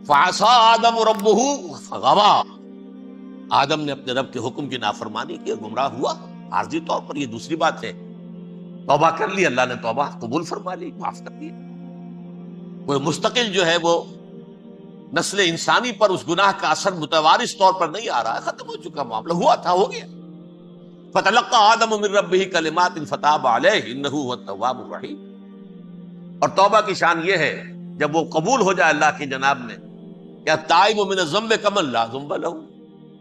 فعصى آدم ربہ فغوى، آدم نے اپنے رب کے حکم کی نافرمانی کی، گمراہ ہوا عارضی طور پر۔ یہ دوسری بات ہے، توبہ کر لی، اللہ نے توبہ قبول فرما لی، معاف کر دیا۔ کوئی مستقل جو ہے وہ نسل انسانی پر اس گناہ کا اثر متوارث طور پر نہیں آ رہا ہے، ختم ہو چکا معاملہ، ہوا تھا ہو گیا۔ فتلقى آدم من ربه كلمات فتاب عليه انه هو التواب الرحیم۔ اور توبہ کی شان یہ ہے جب وہ قبول ہو جائے اللہ کی جناب میں، کہ التائب من الذنب كمن لا ذنب له،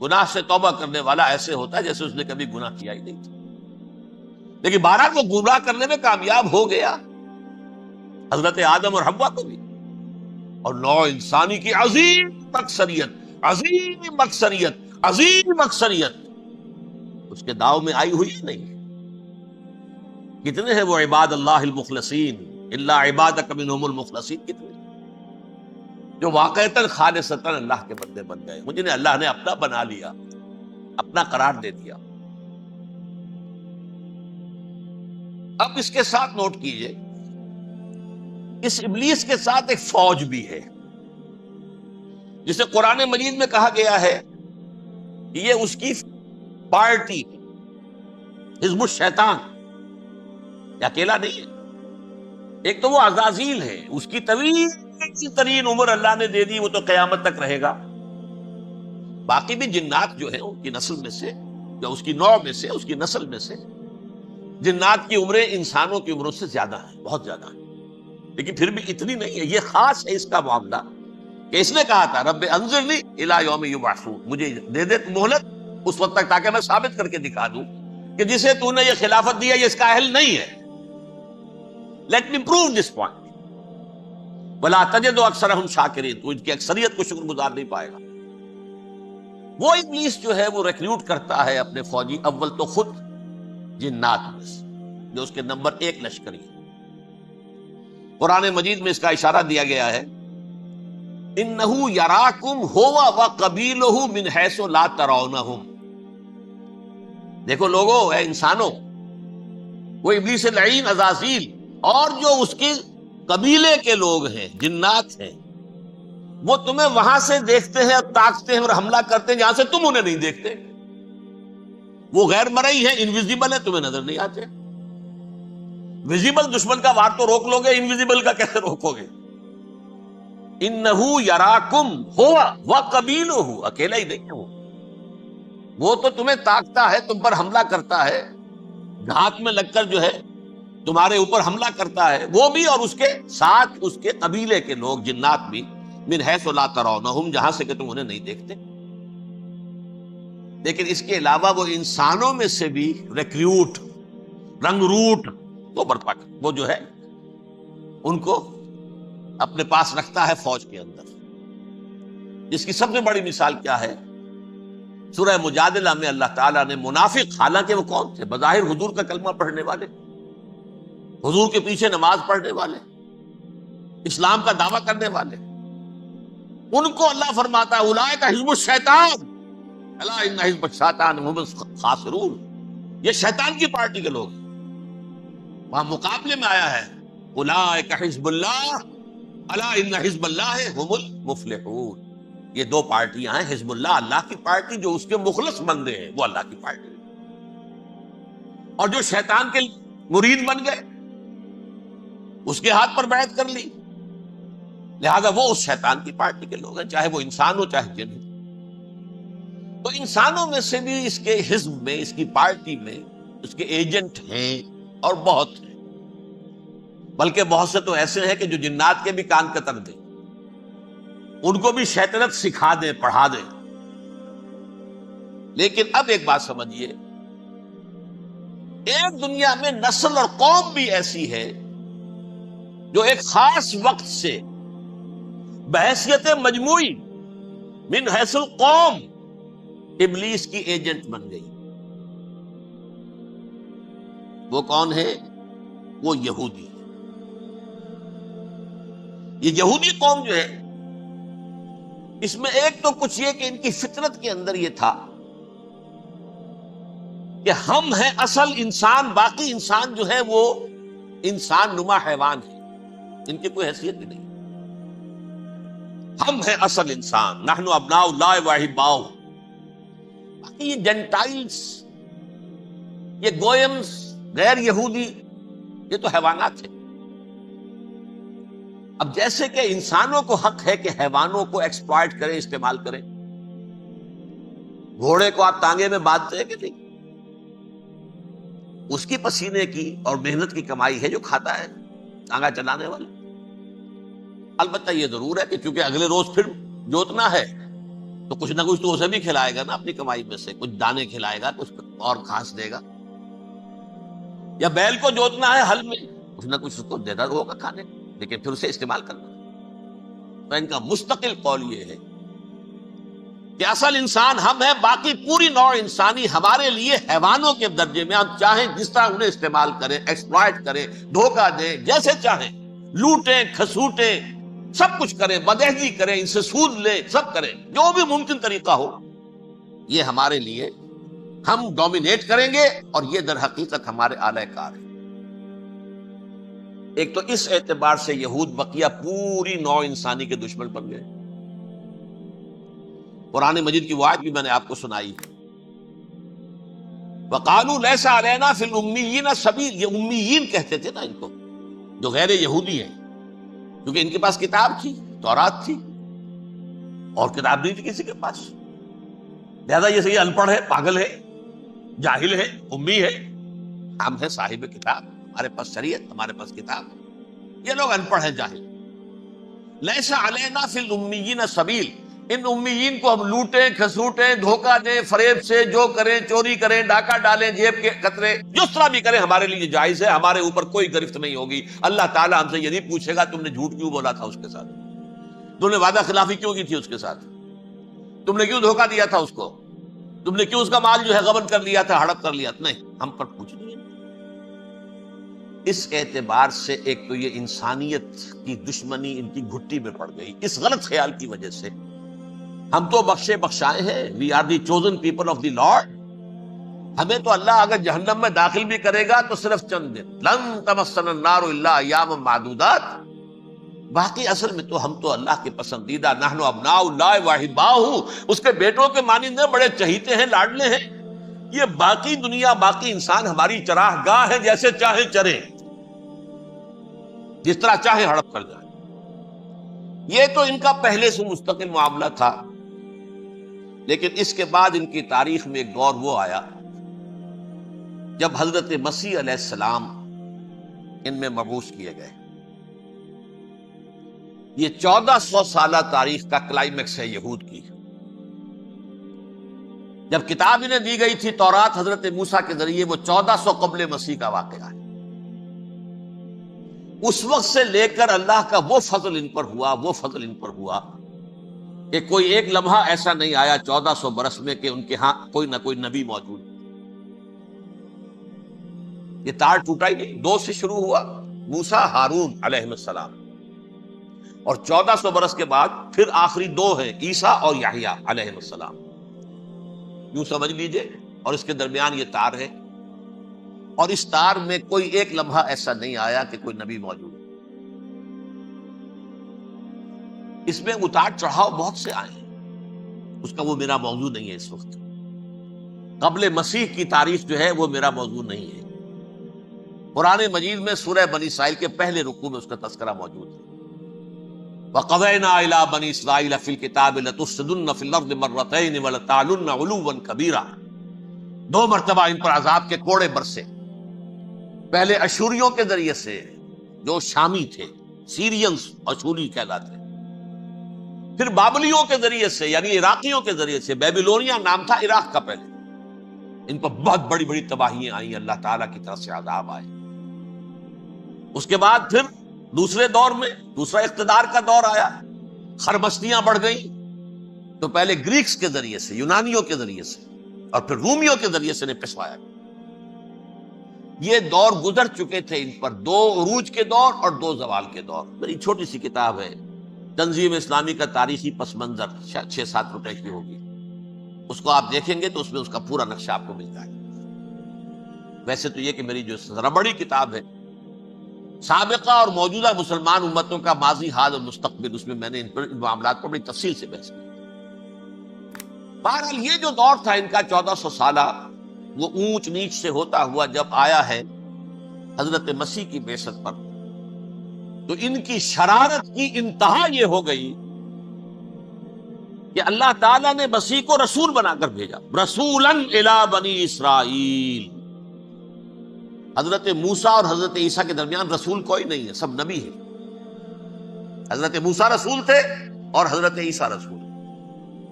گناہ سے توبہ کرنے والا ایسے ہوتا ہے جیسے اس نے کبھی گناہ کیا ہی نہیں تھا۔ لیکن بہرحال وہ گمراہ کرنے میں کامیاب ہو گیا، حضرت آدم اور حوا کو بھی، اور نوع انسانی کی عظیم اکثریت، عظیم اکثریت، عظیم اکثریت اس کے داؤ میں آئی ہوئی نہیں۔ کتنے ہیں وہ عباد اللہ المخلصین، الا عبادک منہم المخلصین، کتنے جو واقعتاً خالصتاً اللہ کے بندے بن گئے، جنہیں اللہ نے اپنا بنا لیا، اپنا قرار دے دیا۔ اب اس کے ساتھ نوٹ کیجئے، اس ابلیس کے ساتھ ایک فوج بھی ہے، جسے قرآن مجید میں کہا گیا ہے کہ یہ اس کی پارٹی ہے، حزب الشیطان، یہ اکیلا نہیں ہے۔ ایک تو وہ عزازیل ہے، اس کی طویل ترین عمر اللہ نے دے دی، وہ تو قیامت تک رہے گا۔ باقی بھی جنات جو ہیں ان کی نسل میں سے، یا اس کی نوع میں سے، اس کی نسل میں سے، جنات کی عمریں انسانوں کی عمروں سے زیادہ ہیں، بہت زیادہ ہیں، لیکن پھر بھی اتنی نہیں ہے۔ یہ خاص ہے اس کا معاملہ کہ اس نے کہا تھا رب انظرنی الی یوم یبعثون، مجھے دے دے مہلت اس وقت تک تاکہ میں ثابت کر کے دکھا دوں کہ جسے تو نے یہ خلافت دیا یہ اس کا اہل نہیں ہے۔ Let me prove this point ولا تجد اکثرهم شاکرین، تو ان کی اکثریت کو شکر گزار نہیں پائے گا۔ وہ ابلیس جو ہے وہ ریکروٹ کرتا ہے اپنے فوجی، اول تو خود جنات میں سے، جو اس کے نمبر 1 لشکری ہے۔ قرآن مجید میں اس کا اشارہ دیا گیا ہے، انہو یراکم ہوا وقبیلہ من حیث لا ترونہم۔ دیکھو لوگو، اے انسانوں، وہ ابلیس لعین عزازیل اور جو اس کے قبیلے کے لوگ ہیں، جنات ہیں، وہ تمہیں وہاں سے دیکھتے ہیں اور تاکتے ہیں اور حملہ کرتے ہیں جہاں سے تم انہیں نہیں دیکھتے۔ وہ غیر مرئی ہے، انویزیبل ہے، تمہیں نظر نہیں آتے۔ ویزیبل دشمن کا وار تو روک لو گے، انویزیبل کا کیسے روکو گے؟ انہو یراکم ہوا وقبیلہ، اکیلا ہی نہیں ہے وہ تو تمہیں تاکتا ہے، تم پر حملہ کرتا ہے، گھات میں لگ کر جو ہے تمہارے اوپر حملہ کرتا ہے، وہ بھی، اور اس کے ساتھ اس کے قبیلے کے لوگ جنات بھی، من حیث لا ترونہم، جہاں سے کہ تم انہیں نہیں دیکھتے۔ لیکن اس کے علاوہ وہ انسانوں میں سے بھی ریکریوٹ، رنگ روٹ وہ برپا، وہ جو ہے ان کو اپنے پاس رکھتا ہے فوج کے اندر۔ جس کی سب سے بڑی مثال کیا ہے؟ سورہ مجادلہ میں اللہ تعالیٰ نے منافق، حالانکہ وہ کون تھے؟ بظاہر حضور کا کلمہ پڑھنے والے، حضور کے پیچھے نماز پڑھنے والے، اسلام کا دعویٰ کرنے والے، ان کو اللہ فرماتا ہے اولئک حزب الشیطان الا ان حزب الشیطان هم الخاسرون، یہ شیطان کی پارٹی کے لوگ۔ وہاں مقابلے میں آیا ہے اولئک حزب اللہ الا ان حزب اللہ هم المفلحون۔ یہ دو پارٹیاں ہیں، حزب اللہ اللہ کی پارٹی جو اس کے مخلص بندے ہیں، وہ اللہ کی پارٹی، اور جو شیطان کے مرید بن گئے، اس کے ہاتھ پر بیعت کر لی، لہذا وہ اس شیطان کی پارٹی کے لوگ ہیں، چاہے وہ انسان ہو چاہے جن ہو۔ تو انسانوں میں سے بھی اس کے حزب میں، اس کی پارٹی میں اس کے ایجنٹ ہیں، اور بہت ہیں، بلکہ بہت سے تو ایسے ہیں کہ جو جنات کے بھی کان کتر دیں، ان کو بھی شیطنت سکھا دیں، پڑھا دیں۔ لیکن اب ایک بات سمجھیے، ایک دنیا میں نسل اور قوم بھی ایسی ہے جو ایک خاص وقت سے بحیثیت مجموعی من حیث القوم ابلیس کی ایجنٹ بن گئی۔ وہ کون ہے؟ وہ یہودی۔ یہ یہودی قوم جو ہے، اس میں ایک تو کچھ یہ کہ ان کی فطرت کے اندر یہ تھا کہ ہم ہیں اصل انسان، باقی انسان جو ہے وہ انسان نما حیوان ہے، ان کی کوئی حیثیت بھی نہیں۔ ہم ہیں اصل انسان، نحن ابناء اللہ و احباؤہ۔ باقی یہ جینٹائلز، یہ گوئمز، غیر یہودی، یہ تو حیوانات ہیں۔ اب جیسے کہ انسانوں کو حق ہے کہ حیوانوں کو ایکسپلائٹ کریں، استعمال کریں۔ گھوڑے کو آپ تانگے میں باندھتے ہیں کہ نہیں؟ اس کی پسینے کی اور محنت کی کمائی ہے جو کھاتا ہے تانگا چلانے والا۔ البتہ یہ ضرور ہے کہ چونکہ اگلے روز پھر جوتنا ہے تو کچھ نہ کچھ تو اسے بھی کھلائے گا نا، اپنی کمائی میں سے کچھ دانے کھلائے گا، کچھ اور گھاس دے گا۔ یا بیل کو جوتنا ہے ہل میں، کچھ نہ کچھ اس کو دیتا ہوگا کھانے، لیکن پھر اسے استعمال کرنا۔ تو ان کا مستقل قول یہ ہے کہ اصل انسان ہم ہیں، باقی پوری نوع انسانی ہمارے لیے حیوانوں کے درجے میں، ہم چاہیں جس طرح انہیں استعمال کریں، ایکسپلائٹ کریں، دھوکہ دیں، جیسے چاہیں لوٹیں کھسوٹیں، سب کچھ کریں، بدہضی کریں، ان سے سود لیں، سب کریں، جو بھی ممکن طریقہ ہو، یہ ہمارے لیے ہم ڈومینیٹ کریں گے، اور یہ در حقیقت ہمارے اعلی کار ہے۔ ایک تو اس اعتبار سے یہود بقیہ پوری نوع انسانی کے دشمن بن گئے۔ قرآن مجید کی وہ آیت بھی میں نے آپ کو سنائی، وَقَالُوا لَيْسَ عَلَيْنَا فِي الْأُمِّيِّينَ سَبِيلٌ، یہ امیین کہتے تھے نا ان کو، جو غیر یہودی ہیں، کیونکہ ان کے پاس کتاب تھی، تورات تھی، اور کتاب نہیں تھی کسی کے پاس، لہذا یہ صحیح ان پڑھ ہے، پاگل ہے، جاہل ہے، امی ہے۔ ہم ہیں صاحب کتاب، ہمارے پاس شریعت، ہمارے پاس کتاب، یہ لوگ ان پڑھ ہیں، جاہل۔ لیس علینا فی الامیین سبیل، ان امیین کو ہم لوٹیں کھسوٹیں، دھوکہ دیں، فریب سے جو کریں، چوری کریں، ڈاکہ ڈالیں، جیب کے قطرے، جس طرح بھی کریں ہمارے لیے جائز ہے، ہمارے اوپر کوئی گرفت نہیں ہوگی۔ اللہ تعالیٰ ہم سے یہ نہیں پوچھے گا تم نے جھوٹ کیوں بولا تھا اس کے ساتھ، تم نے وعدہ خلافی کیوں کی تھی اس کے ساتھ، تم نے کیوں دھوکہ دیا تھا اس کو، تم نے کیوں اس کا مال جو ہے غبن کر لیا تھا، ہڑپ کر لیا تھا، نہیں، ہم پر پوچھ نہیں۔ اس اعتبار سے ایک تو یہ انسانیت کی دشمنی ان کی گھٹی میں پڑ گئی، اس غلط خیال کی وجہ سے ہم تو بخشے بخشائے ہیں، we are the chosen people of the Lord, ہمیں تو اللہ اگر جہنم میں داخل بھی کرے گا تو صرف چند دن، لن تمسنا النار الا ایاما معدودات، باقی اصل میں تو ہم تو اللہ کے پسندیدہ، نحن ابناء اللہ و احباؤہ، اس کے بیٹوں کے مانند بڑے چہیتے ہیں، لاڈلے ہیں۔ یہ باقی دنیا، باقی انسان ہماری چراہ گاہ ہے، جیسے چاہے چریں، جس طرح چاہے ہڑپ کر جائے۔ یہ تو ان کا پہلے سے مستقل معاملہ تھا، لیکن اس کے بعد ان کی تاریخ میں ایک دور وہ آیا جب حضرت مسیح علیہ السلام ان میں مبعوث کیے گئے۔ یہ 1400 سالہ تاریخ کا کلائمیکس ہے یہود کی۔ جب کتاب انہیں دی گئی تھی تورات حضرت موسیٰ کے ذریعے، وہ 1400 قبل مسیح کا واقعہ ہے۔ اس وقت سے لے کر اللہ کا وہ فضل ان پر ہوا، وہ فضل ان پر ہوا کہ کوئی ایک لمحہ ایسا نہیں آیا 1400 برس میں کہ ان کے ہاں کوئی نہ کوئی نبی موجود۔ یہ تار ٹوٹا ہی نہیں، 2 سے شروع ہوا، موسیٰ ہارون علیہ السلام، اور 1400 برس کے بعد پھر آخری 2 ہیں، عیسیٰ اور یحییٰ علیہ السلام، یوں سمجھ لیجئے، اور اس کے درمیان یہ تار ہے، اور اس تار میں کوئی ایک لمحہ ایسا نہیں آیا کہ کوئی نبی موجود۔ اس میں اتار چڑھاؤ بہت سے آئے ہیں، اس کا وہ میرا موضوع نہیں ہے اس وقت۔ قبل مسیح کی تاریخ جو ہے وہ میرا موضوع نہیں ہے۔ قرآن مجید میں سورہ بنی اسرائیل کے پہلے رکوع میں اس کا تذکرہ موجود ہے۔ وَقَضَيْنَا إِلَىٰ بَنِي إِسْرَائِيلَ فِي الْكِتَابِ لَتُفْسِدُنَّ فِي الْأَرْضِ مَرَّتَيْنِ وَلَتَعْلُنَّ عُلُوًّا كَبِيرًا، 2 مرتبہ ان پر عذاب کے کوڑے برسے، پہلے اشوریوں کے ذریعے سے جو شامی تھے، سیرینز اشوری کہلاتے، پھر بابلیوں کے ذریعے سے یعنی عراقیوں کے ذریعے سے، بیبیلونیا نام تھا عراق کا پہلے، ان پر بہت بڑی بڑی تباہیاں آئیں، اللہ تعالیٰ کی طرف سے عذاب آئے۔ اس کے بعد پھر دوسرے دور میں دوسرا اقتدار کا دور آیا، خربستیاں بڑھ گئیں، تو پہلے گریکس کے ذریعے سے، یونانیوں کے ذریعے سے، اور پھر رومیوں کے ذریعے سے پسوایا۔ یہ دور گزر چکے تھے ان پر، 2 عروج کے دور اور 2 زوال کے دور۔ میری چھوٹی سی کتاب ہے تنظیم اسلامی کا تاریخی پس منظر، 6-7 روپے کی ہوگی، اس کو آپ دیکھیں گے تو اس میں اس کا پورا نقشہ آپ کو مل جائے گا۔ ویسے تو یہ کہ میری جو ذرا بڑی کتاب ہے سابقہ اور موجودہ مسلمان امتوں کا ماضی، حال اور مستقبل، اس میں میں نے ان معاملات پر بڑی تفصیل سے بحث کی۔ بہرحال یہ جو دور تھا ان کا 1400 سالہ، وہ اونچ نیچ سے ہوتا ہوا جب آیا ہے حضرت مسیح کی بعثت پر، تو ان کی شرارت کی انتہا یہ ہو گئی کہ اللہ تعالیٰ نے مسیح کو رسول بنا کر بھیجا، رسولاً الی بنی اسرائیل۔ حضرت موسیٰ اور حضرت عیسیٰ کے درمیان رسول کوئی نہیں ہے، سب نبی ہے۔ حضرت موسیٰ رسول تھے اور حضرت عیسیٰ رسول،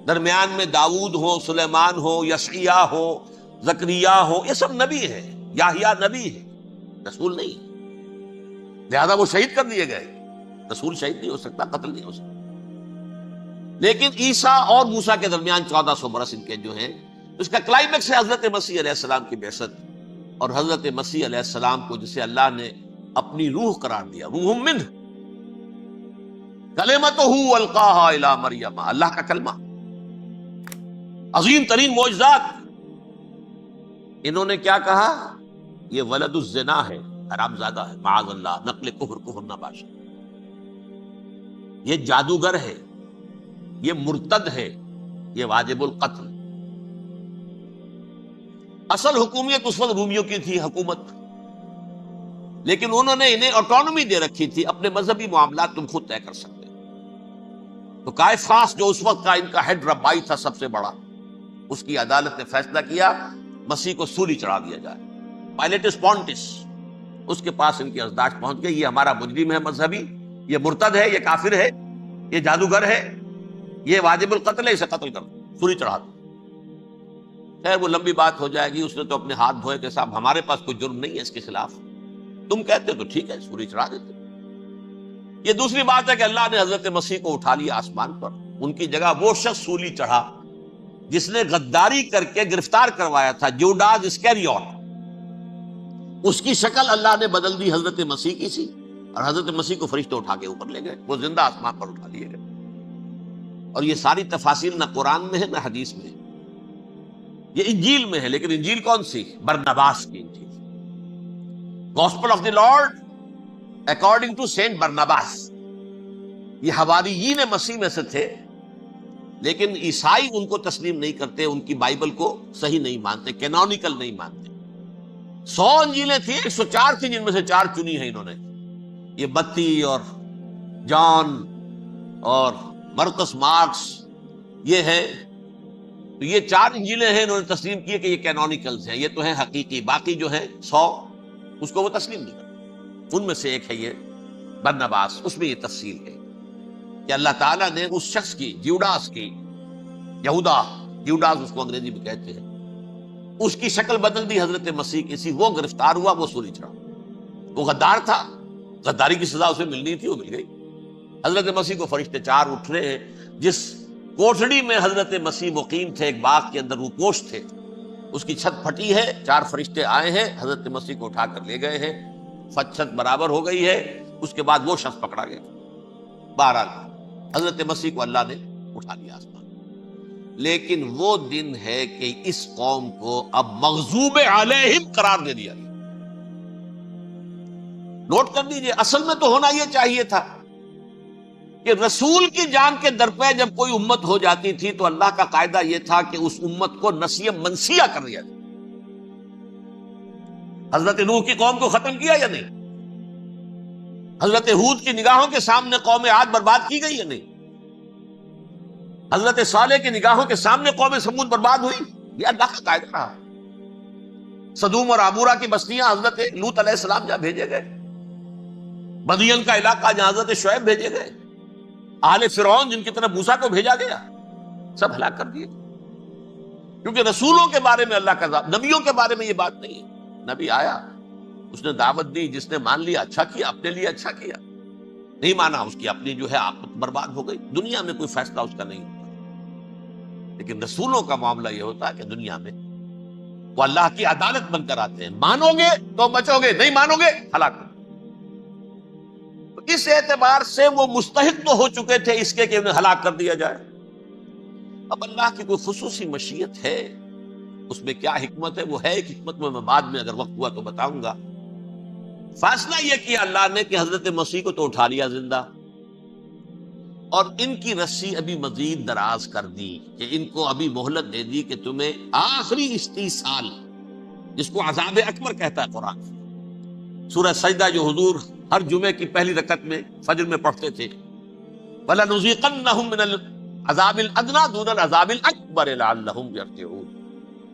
درمیان میں داؤد ہو، سلیمان ہو، یشعیاہ ہو، زکریا ہو، یہ سب نبی ہیں۔ یحییٰ نبی ہے، رسول نہیں ہے، لہذا وہ شہید کر دیے گئے۔ رسول شہید نہیں ہو سکتا، قتل نہیں ہو سکتا۔ لیکن عیسیٰ اور موسیٰ کے درمیان 1400 برس ان کے جو ہیں، اس کا کلائمیکس ہے حضرت مسیح علیہ السلام کی بعثت، اور حضرت مسیح علیہ السلام کو جسے اللہ نے اپنی روح قرار دیا، روح منہ، کلمتہ القاہا الی مریم، اللہ کا کلمہ، عظیم ترین معجزات۔ انہوں نے کیا کہا؟ یہ ولد الزنا ہے، حرام زادہ ہے، معاذ اللہ، نقل کفر نباشا، یہ جادوگر ہے، یہ مرتد ہے، یہ واجب القتل۔ اصل حکومت اس وقت رومیوں کی تھی حکومت، لیکن انہوں نے انہیں آٹونومی دے رکھی تھی، اپنے مذہبی معاملات تم خود طے کر سکتے۔ تو کائفاس جو اس وقت کا ان کا ہیڈ ربائی تھا سب سے بڑا، اس کی عدالت نے فیصلہ کیا مسیح کو سولی چڑھا دیا جائے۔ پائلیٹس پونٹس، اس کے پاس ان کی یادداشت پہنچ گئی، یہ ہمارا مجرم ہے مذہبی، یہ مرتد ہے، یہ کافر ہے، یہ جادوگر ہے، یہ واجب القتل ہے، اسے قتل کر دو، سولی چڑھا دو۔ خیر وہ لمبی بات ہو جائے گی، اس نے تو اپنے ہاتھ دھوئے کہ صاحب ہمارے پاس کوئی جرم نہیں ہے اس کے خلاف، تم کہتے تو ٹھیک ہے سولی چڑھا دیتے۔ یہ دوسری بات ہے کہ اللہ نے حضرت مسیح کو اٹھا لیا آسمان پر، ان کی جگہ وہ شخص سولی چڑھا جس نے غداری کر کے گرفتار کروایا تھا، جوڈاس اسکیریوٹ، اس کی شکل اللہ نے بدل دی، حضرت مسیح کی سی، اور حضرت مسیح کو فرشتے اٹھا کے اوپر لے گئے، وہ زندہ آسمان پر اٹھا لیے گئے۔ اور یہ ساری تفاصیل نہ قرآن میں ہے نہ حدیث میں ہے، یہ انجیل میں ہے، لیکن انجیل کون سی؟ برنباس کی انجیل، gospel of the Lord according to Saint Barnabas. یہ حواریین مسیح میں سے تھے، لیکن عیسائی ان کو تسلیم نہیں کرتے، ان کی بائبل کو صحیح نہیں مانتے، کینونیکل نہیں مانتے۔ 100 انجیلیں تھیں، 104 تھی، جن میں سے 4 چنی ہیں انہوں نے، یہ متی اور جان اور مرکس مارکس، یہ ہے، تو یہ 4 انجیلیں ہیں، انہوں نے تسلیم کیے کہ یہ کینونیکلز ہیں، یہ تو ہیں حقیقی، باقی جو ہیں 100 اس کو وہ تسلیم نہیں کرتے۔ ان میں سے ایک ہے یہ برنباس، اس میں یہ تفصیل ہے کہ اللہ تعالیٰ نے اس شخص کی، جیوڈاس کی، یہودا جیوڈاس اس کو انگریزی میں کہتے ہیں، اس کی شکل بدل دی حضرت مسیح کی سی، وہ گرفتار ہوا، وہ سولی چڑھا، وہ غدار تھا، غداری کی سزا اسے ملنی تھی، وہ مل گئی۔ حضرت مسیح کو فرشتے 4 اٹھ رہے ہیں، جس کوٹھڑی میں حضرت مسیح مقیم تھے، ایک باغ کے اندر روپوش تھے، اس کی چھت پھٹی ہے، 4 فرشتے آئے ہیں، حضرت مسیح کو اٹھا کر لے گئے ہیں، چھت برابر ہو گئی ہے، اس کے بعد وہ شخص پکڑا گیا۔ بہرحال حضرت مسیح کو اللہ نے اٹھا لیا آسمان۔ لیکن وہ دن ہے کہ اس قوم کو اب مغضوب علیہم قرار دے دیا۔ نوٹ کر لیجئے، اصل میں تو ہونا یہ چاہیے تھا کہ رسول کی جان کے درپے جب کوئی امت ہو جاتی تھی تو اللہ کا قاعدہ یہ تھا کہ اس امت کو نسیہ منسیہ کر دیا جائے۔ حضرت نوح کی قوم کو ختم کیا یا نہیں؟ حضرت ہود کی نگاہوں کے سامنے قوم عاد برباد کی گئی یا نہیں؟ حضرت صالح کی نگاہوں کے سامنے قوم سمود برباد ہوئی، یہ اللہ کا قاعدہ رہا۔ سدوم اور عمورہ کی بستیاں حضرت لوط علیہ السلام جہاں بھیجے گئے، مدین کا علاقہ جہاں حضرت شعیب بھیجے گئے، آل فرعون جن کی طرف موسیٰ کو بھیجا گیا، سب ہلاک کر دیے، کیونکہ رسولوں کے بارے میں اللہ کا نبیوں کے بارے میں یہ بات نہیں ہے۔ نبی آیا، اس نے دعوت دی، جس نے مان لیا اچھا کیا، اپنے لیے اچھا کیا، نہیں مانا اس کی اپنی جو ہے آخرت برباد ہو گئی، دنیا میں کوئی فیصلہ اس کا نہیں ہوتا۔ لیکن رسولوں کا معاملہ یہ ہوتا ہے کہ دنیا میں وہ اللہ کی عدالت بن کر آتے ہیں، مانو گے تو بچو گے، نہیں مانو گے ہلاک۔ اس اعتبار سے وہ مستحق تو ہو چکے تھے اس کے کہ انہیں ہلاک کر دیا جائے۔ اب اللہ کی کوئی خصوصی مشیت ہے، اس میں کیا حکمت ہے، وہ ہے ایک حکمت میں بعد میں اگر وقت ہوا تو بتاؤں گا۔ فیصلہ یہ کیا اللہ نے کہ حضرت مسیح کو تو اٹھا لیا زندہ، اور ان کی رسی ابھی مزید دراز کر دی، کہ ان کو ابھی مہلت دے دی کہ تمہیں آخری استیصال، جس کو عذاب اکبر کہتا ہے قرآن، سورہ سجدہ جو حضور ہر جمعے کی پہلی رکعت میں فجر میں پڑھتے تھے، وَلَنُذِيقَنَّهُم مِّنَ الْعَذَابِ الْأَدْنَىٰ دُونَ الْعَذَابِ الْأَكْبَرِ لَعَلَّهُمْ يَرْجِعُونَ،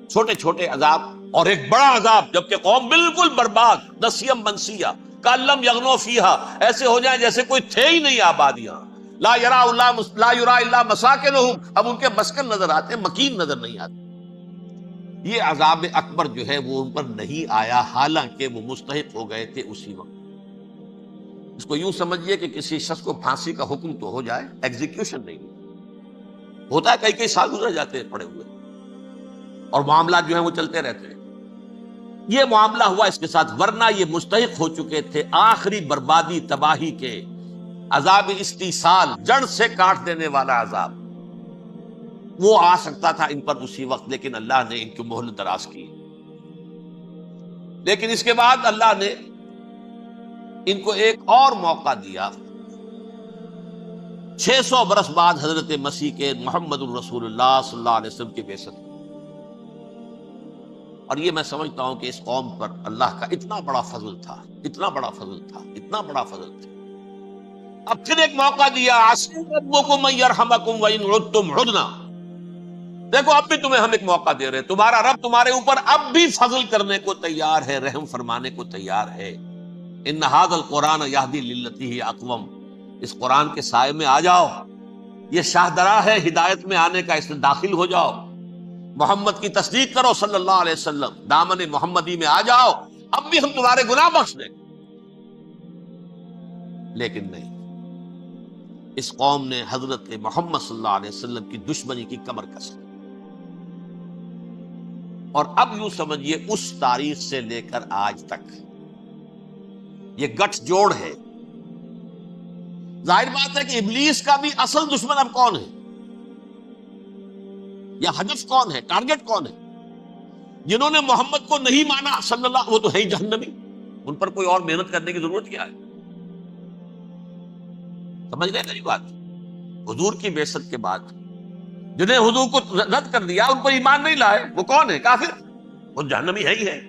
چھوٹے چھوٹے عذاب اور ایک بڑا عذاب، جبکہ قوم بالکل برباد، نسیم منسیہ، کأن لم یغنوا فیہا، ایسے ہو جائیں جیسے کوئی تھے ہی نہیں آبادیاں، لا یرا الا مساکنہم، اب ان کے مسکن نظر آتے ہیں، مکین نظر نہیں آتے۔ یہ عذاب اکبر جو ہے وہ ان پر نہیں آیا، حالانکہ وہ مستحق ہو گئے تھے اسی وقت۔ اس کو یوں سمجھیے کہ کسی شخص کو پھانسی کا حکم تو ہو جائے، ایگزیکیوشن نہیں ہوتا ہے، کئی سال گزر جاتے ہیں پڑے ہوئے، اور معاملات جو ہیں وہ چلتے رہتے ہیں۔ یہ معاملہ ہوا اس کے ساتھ، ورنہ یہ مستحق ہو چکے تھے آخری بربادی تباہی کے، عذاب استیصال، جڑ سے کاٹ دینے والا عذاب، وہ آ سکتا تھا ان پر اسی وقت، لیکن اللہ نے ان کی مہلت دراز کی۔ لیکن اس کے بعد اللہ نے ان کو ایک اور موقع دیا، 600 برس بعد حضرت مسیح کے، محمد الرسول اللہ صلی اللہ علیہ وسلم کے بعثت، اور یہ میں سمجھتا ہوں کہ اس قوم پر اللہ کا اتنا بڑا فضل تھا، اتنا بڑا فضل تھا، اتنا بڑا فضل تھا۔ اب پھر ایک موقع دیا، عَسَىٰ رَبُّكُمْ أَن يَرْحَمَكُمْ وَإِنْ عُدتُّمْ عُدْنَا، دیکھو اب بھی تمہیں ہم ایک موقع دے رہے ہیں، تمہارا رب تمہارے اوپر اب بھی فضل کرنے کو تیار ہے، رحم فرمانے کو تیار ہے۔ ان ھذا القرآن یہدی للتی ہی اقوم، اس قرآن کے سائے میں آ جاؤ، یہ شاہدرا ہے ہدایت میں آنے کا، اس میں داخل ہو جاؤ، محمد کی تصدیق کرو صلی اللہ علیہ وسلم، دامن محمدی میں آ جاؤ، اب بھی ہم تمہارے گناہ بخش دیں۔ لیکن نہیں، اس قوم نے حضرت محمد صلی اللہ علیہ وسلم کی دشمنی کی کمر کس لی، اور اب یوں سمجھیے اس تاریخ سے لے کر آج تک یہ گٹھ جوڑ ہے۔ ظاہر بات ہے کہ ابلیس کا بھی اصل دشمن اب کون ہے، یا ہدف کون ہے، ٹارگٹ کون ہے؟ جنہوں نے محمد کو نہیں مانا صلی اللہ، وہ تو ہے ہی جہنمی، ان پر کوئی اور محنت کرنے کی ضرورت کیا ہے؟ سمجھ رہے میری بات؟ حضور کی بعثت کے بعد جنہیں حضور کو رد کر دیا، ان پر ایمان نہیں لائے، وہ کون ہے؟ کافر، وہ جہنمی ہے ہی ہے،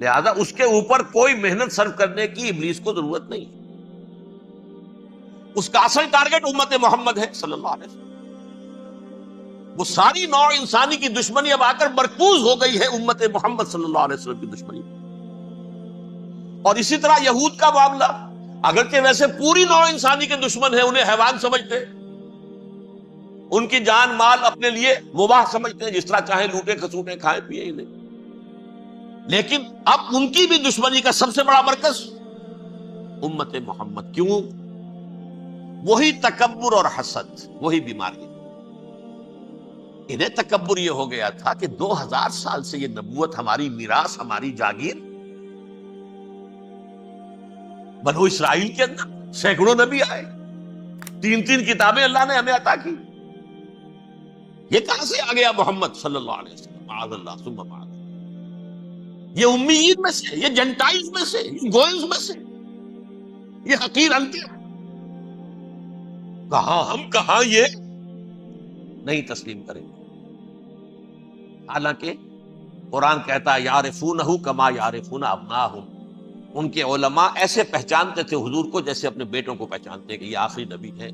لہذا اس کے اوپر کوئی محنت صرف کرنے کی ابلیس کو ضرورت نہیں۔ اس کا اصل ٹارگٹ امت محمد ہے صلی اللہ علیہ وسلم۔ وہ ساری نوع انسانی کی دشمنی اب آ کر مرکوز ہو گئی ہے امت محمد صلی اللہ علیہ وسلم کی دشمنی، اور اسی طرح یہود کا معاملہ، اگرچہ ویسے پوری نوع انسانی کے دشمن ہیں، انہیں حیوان سمجھتے، ان کی جان مال اپنے لیے مباح سمجھتے ہیں، جس طرح چاہیں لوٹے کھسوٹے کھائیں پیے ہی نہیں، لیکن اب ان کی بھی دشمنی کا سب سے بڑا مرکز امت محمد۔ کیوں؟ وہی تکبر اور حسد، وہی بیماری۔ انہیں تکبر یہ ہو گیا تھا کہ 2000 سال سے یہ نبوت ہماری میراث، ہماری جاگیر، بنو اسرائیل کے اندر سینکڑوں نبی آئے، 3 کتابیں اللہ نے ہمیں عطا کی، یہ کہاں سے آ گیا محمد صلی اللہ علیہ وسلم؟ معاذ اللہ ثم معاذ، یہ امیین میں سے، یہ جنٹائلز میں سے، یہ گوئنز میں سے، یہ حقیر انتے، کہاں ہم کہاں یہ نہیں تسلیم کریں گے۔ حالانکہ قرآن کہتا ہے یعرفونہ کما یعرفون ابناہم، ان کے علماء ایسے پہچانتے تھے حضور کو جیسے اپنے بیٹوں کو پہچانتے ہیں کہ یہ آخری نبی ہے،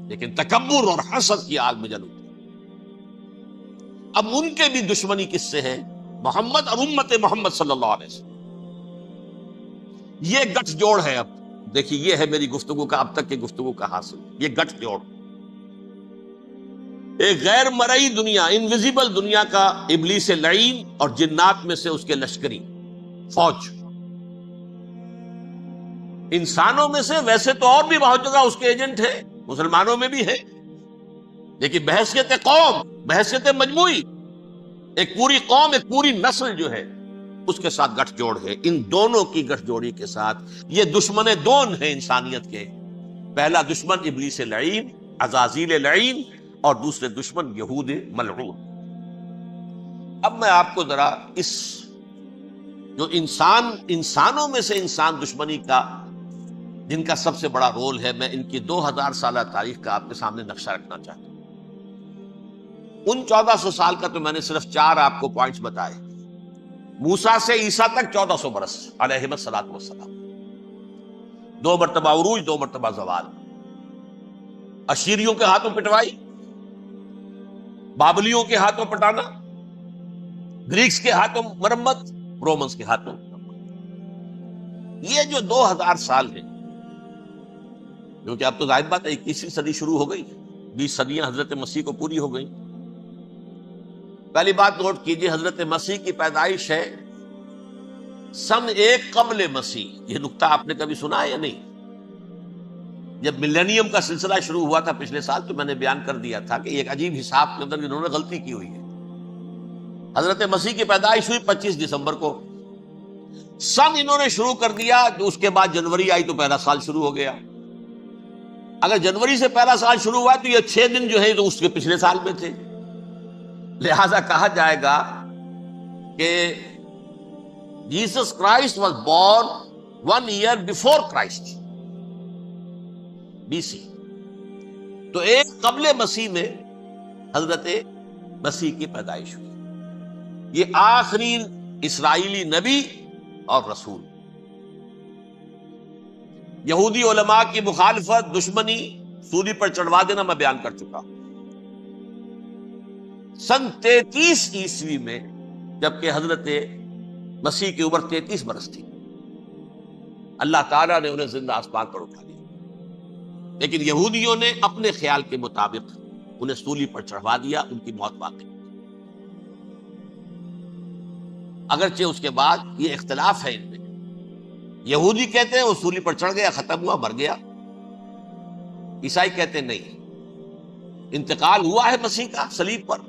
لیکن تکبر اور حسد کی آگ میں جل اٹھے۔ اب ان کے بھی دشمنی کس سے ہے؟ محمد اور امت محمد صلی اللہ علیہ وسلم۔ یہ گٹھ جوڑ ہے۔ اب دیکھیے، یہ ہے میری گفتگو کا اب تک کی گفتگو کا حاصل، یہ گٹھ جوڑ، ایک غیر مرئی دنیا، انویزیبل دنیا کا ابلیس لعین اور جنات میں سے اس کے لشکری فوج، انسانوں میں سے ویسے تو اور بھی بہت جگہ اس کے ایجنٹ ہیں، مسلمانوں میں بھی ہے، لیکن بحیثیت قوم، بحیثیت مجموعی، ایک پوری قوم، ایک پوری نسل جو ہے اس کے ساتھ گٹھ جوڑ ہے۔ ان دونوں کی گٹھ جوڑی کے ساتھ یہ دشمن دون ہیں انسانیت کے، پہلا دشمن ابلیس لعین، عزازیل لعین، اور دوسرے دشمن یہود ملعون۔ اب میں آپ کو ذرا اس جو انسانوں میں سے انسان دشمنی کا جن کا سب سے بڑا رول ہے، میں ان کی 2000 سالہ تاریخ کا آپ کے سامنے نقشہ رکھنا چاہتا ہوں۔ ان 1400 سال کا تو میں نے صرف 4 آپ کو پوائنٹس بتائے۔ موسیٰ سے عیسیٰ تک 1400 برس علیہ الصلوۃ والسلام، 2 مرتبہ عروج، 2 مرتبہ زوال، اشیریوں کے ہاتھوں پٹوائی، بابلیوں کے ہاتھوں پٹانا، گریکس کے ہاتھوں مرمت، رومنس کے ہاتھوں مرمت۔ یہ جو 2000 سال ہے، کیونکہ اب تو ظاہر بات ہے 21ویں صدی شروع ہو گئی، 20 صدیاں حضرت مسیح کو پوری ہو گئی۔ پہلی بات نوٹ کیجئے، حضرت مسیح کی پیدائش ہے سن 1 قبل مسیح۔ یہ نقطہ آپ نے کبھی سنا ہے یا نہیں؟ جب ملینیم کا سلسلہ شروع ہوا تھا پچھلے سال، تو میں نے بیان کر دیا تھا کہ ایک عجیب حساب کے اندر انہوں نے غلطی کی ہوئی ہے۔ حضرت مسیح کی پیدائش ہوئی 25 دسمبر کو، سن انہوں نے شروع کر دیا، تو اس کے بعد جنوری آئی تو پہلا سال شروع ہو گیا۔ اگر جنوری سے پہلا سال شروع ہوا تو یہ 6 دن جو ہے تو اس کے پچھلے سال میں تھے، لہذا کہا جائے گا کہ Jesus Christ was born 1 year before Christ، BC۔ تو 1 قبل مسیح میں حضرت مسیح کی پیدائش ہوئی۔ یہ آخری اسرائیلی نبی اور رسول۔ یہودی علماء کی مخالفت، دشمنی، سولی پر چڑھوا دینا میں بیان کر چکا ہوں۔ سن 33 عیسوی میں، جبکہ حضرت مسیح کی عمر 33 برس تھی، اللہ تعالیٰ نے انہیں زندہ آسمان پر اٹھا لیا، لیکن یہودیوں نے اپنے خیال کے مطابق انہیں سولی پر چڑھوا دیا، ان کی موت واقع۔ اگرچہ اس کے بعد یہ اختلاف ہے ان میں، یہودی کہتے ہیں وہ سولی پر چڑھ گیا، ختم ہوا، مر گیا۔ عیسائی کہتے ہیں نہیں، انتقال ہوا ہے مسیح کا صلیب پر،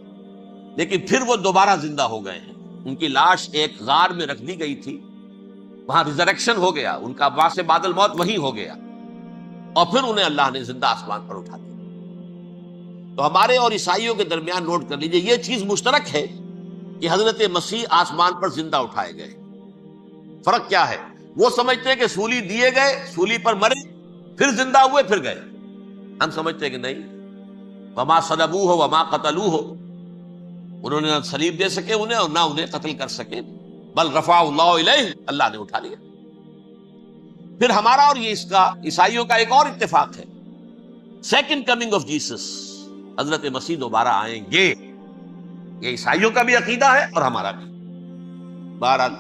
لیکن پھر وہ دوبارہ زندہ ہو گئے ہیں۔ ان کی لاش ایک غار میں رکھ دی گئی تھی، وہاں ریزریکشن ہو گیا، ان کا باعث بعد الموت وہی ہو گیا، اور پھر انہیں اللہ نے زندہ آسمان پر اٹھا دیا۔ تو ہمارے اور عیسائیوں کے درمیان نوٹ کر لیجئے، یہ چیز مشترک ہے کہ حضرت مسیح آسمان پر زندہ اٹھائے گئے۔ فرق کیا ہے؟ وہ سمجھتے ہیں کہ سولی دیے گئے، سولی پر مرے، پھر زندہ ہوئے، پھر گئے۔ ہم سمجھتے ہیں کہ نہیں، وما صلبوہ وما قتلوہ، انہوں نے نہ صلیب دے سکے انہیں اور نہ انہیں قتل کر سکے، بل رفع اللہ الیہ، اللہ نے اٹھا لیا۔ پھر ہمارا اور یہ اس کا عیسائیوں کا ایک اور اتفاق ہے، سیکنڈ کمنگ آف جیسس، حضرت مسیح دوبارہ آئیں گے۔ یہ عیسائیوں کا بھی عقیدہ ہے اور ہمارا بھی۔ بہرحال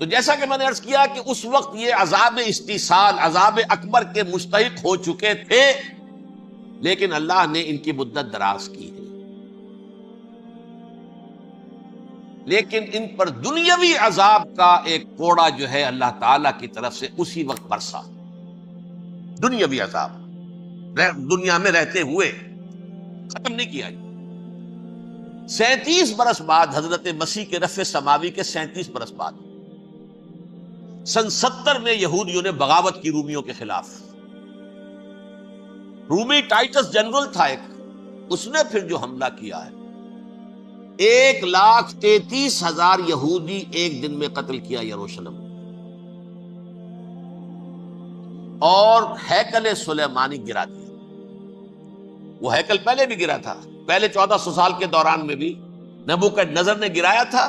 تو جیسا کہ میں نے عرض کیا کہ اس وقت یہ عذاب استیصال، عذاب اکبر کے مستحق ہو چکے تھے، لیکن اللہ نے ان کی مدت دراز کی ہے، لیکن ان پر دنیاوی عذاب کا ایک کوڑا جو ہے اللہ تعالی کی طرف سے اسی وقت برسا۔ دنیاوی عذاب دنیا میں رہتے ہوئے ختم نہیں کیا۔ 37 برس بعد، حضرت مسیح کے رفع سماوی کے 37 برس بعد، سن 70 میں یہودیوں نے بغاوت کی رومیوں کے خلاف۔ رومی ٹائٹس جنرل تھا ایک، اس نے پھر جو حملہ کیا ہے، 1,33,000 یہودی ایک دن میں قتل کیا یروشلم، اور ہیکل سلیمانی گرا دیا۔ وہ ہیکل پہلے بھی گرا تھا، پہلے 1400 سال کے دوران میں بھی نبوکدنضر نے گرایا تھا،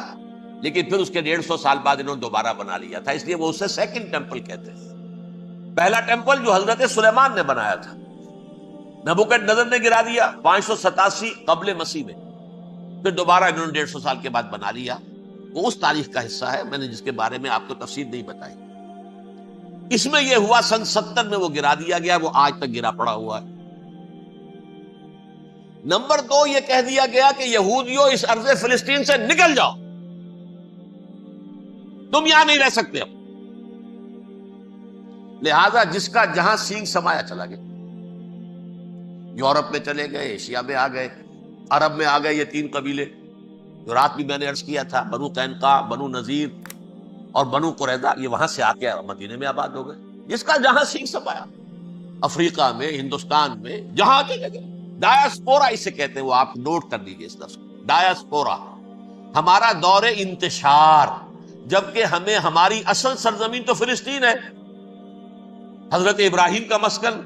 لیکن پھر اس کے 150 سال بعد انہوں نے دوبارہ بنا لیا تھا، اس لیے وہ اسے سیکنڈ ٹیمپل کہتے ہیں۔ پہلا ٹیمپل جو حضرت سلیمان نے بنایا تھا، نبوکدنضر نے گرا دیا 587 قبل مسیح میں، پھر دوبارہ انہوں نے 150 سال کے بعد بنا لیا۔ وہ اس تاریخ کا حصہ ہے، میں نے جس کے بارے میں آپ کو تفصیل نہیں بتائی۔ اس میں یہ ہوا سن 70 میں وہ گرا دیا گیا، وہ آج تک گرا پڑا ہوا ہے۔ نمبر 2، یہ کہہ دیا گیا کہ یہودیوں اس ارض فلسطین سے نکل جاؤ، تم یہاں نہیں رہ سکتے اب۔ لہذا جس کا جہاں سینگ سمایا چلا گیا، یورپ میں چلے گئے، ایشیا میں آ گئے، عرب میں آ گئے یہ 3 قبیلے جو رات بھی میں نے عرض کیا تھا، بنو قینقاع، بنو نذیر اور بنو قریظہ، یہ وہاں سے آ کے مدینے میں آباد ہو گئے۔ جس کا جہاں سینگ سمایا، افریقہ میں، ہندوستان میں، جہاں چلے گئے۔ ڈایاسپورا اسے کہتے ہیں، وہ آپ نوٹ کر لیجیے اس لفظ کو، ڈایاسپورا، ہمارا دور انتشار، جبکہ ہمیں ہماری اصل سرزمین تو فلسطین ہے، حضرت ابراہیم کا مسکن،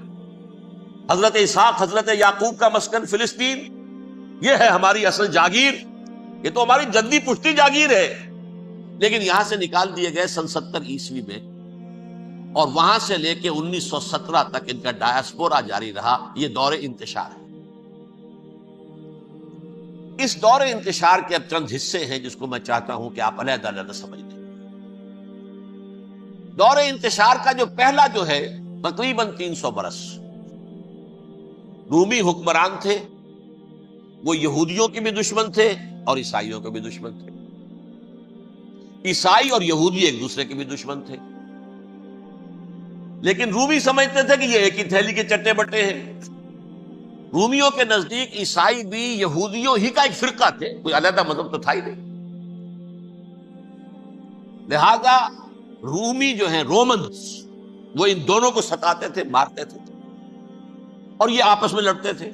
حضرت اسحاق حضرت یعقوب کا مسکن فلسطین، یہ ہے ہماری اصل جاگیر، یہ تو ہماری جدی پشتی جاگیر ہے۔ لیکن یہاں سے نکال دیے گئے سن 70 عیسوی میں، اور وہاں سے لے کے 1917 تک ان کا ڈایاسپورا جاری رہا۔ یہ دور انتشار ہے۔ اس دور انتشار کے اب چند حصے ہیں جس کو میں چاہتا ہوں کہ آپ علیحدہ علیحدہ سمجھ لیں۔ دور انتشار کا جو پہلا جو ہے تقریباً 300 برس، رومی حکمران تھے، وہ یہودیوں کے بھی دشمن تھے اور عیسائیوں کے بھی دشمن تھے۔ عیسائی اور یہودی ایک دوسرے کے بھی دشمن تھے، لیکن رومی سمجھتے تھے کہ یہ ایک ہی تھیلی کے چٹے بٹے ہیں۔ رومیوں کے نزدیک عیسائی بھی یہودیوں ہی کا ایک فرقہ تھے، کوئی علیحدہ مذہب تو تھا ہی نہیں۔ لہذا رومی جو ہیں رومنز، وہ ان دونوں کو ستاتے تھے، مارتے تھے، اور یہ آپس میں لڑتے تھے۔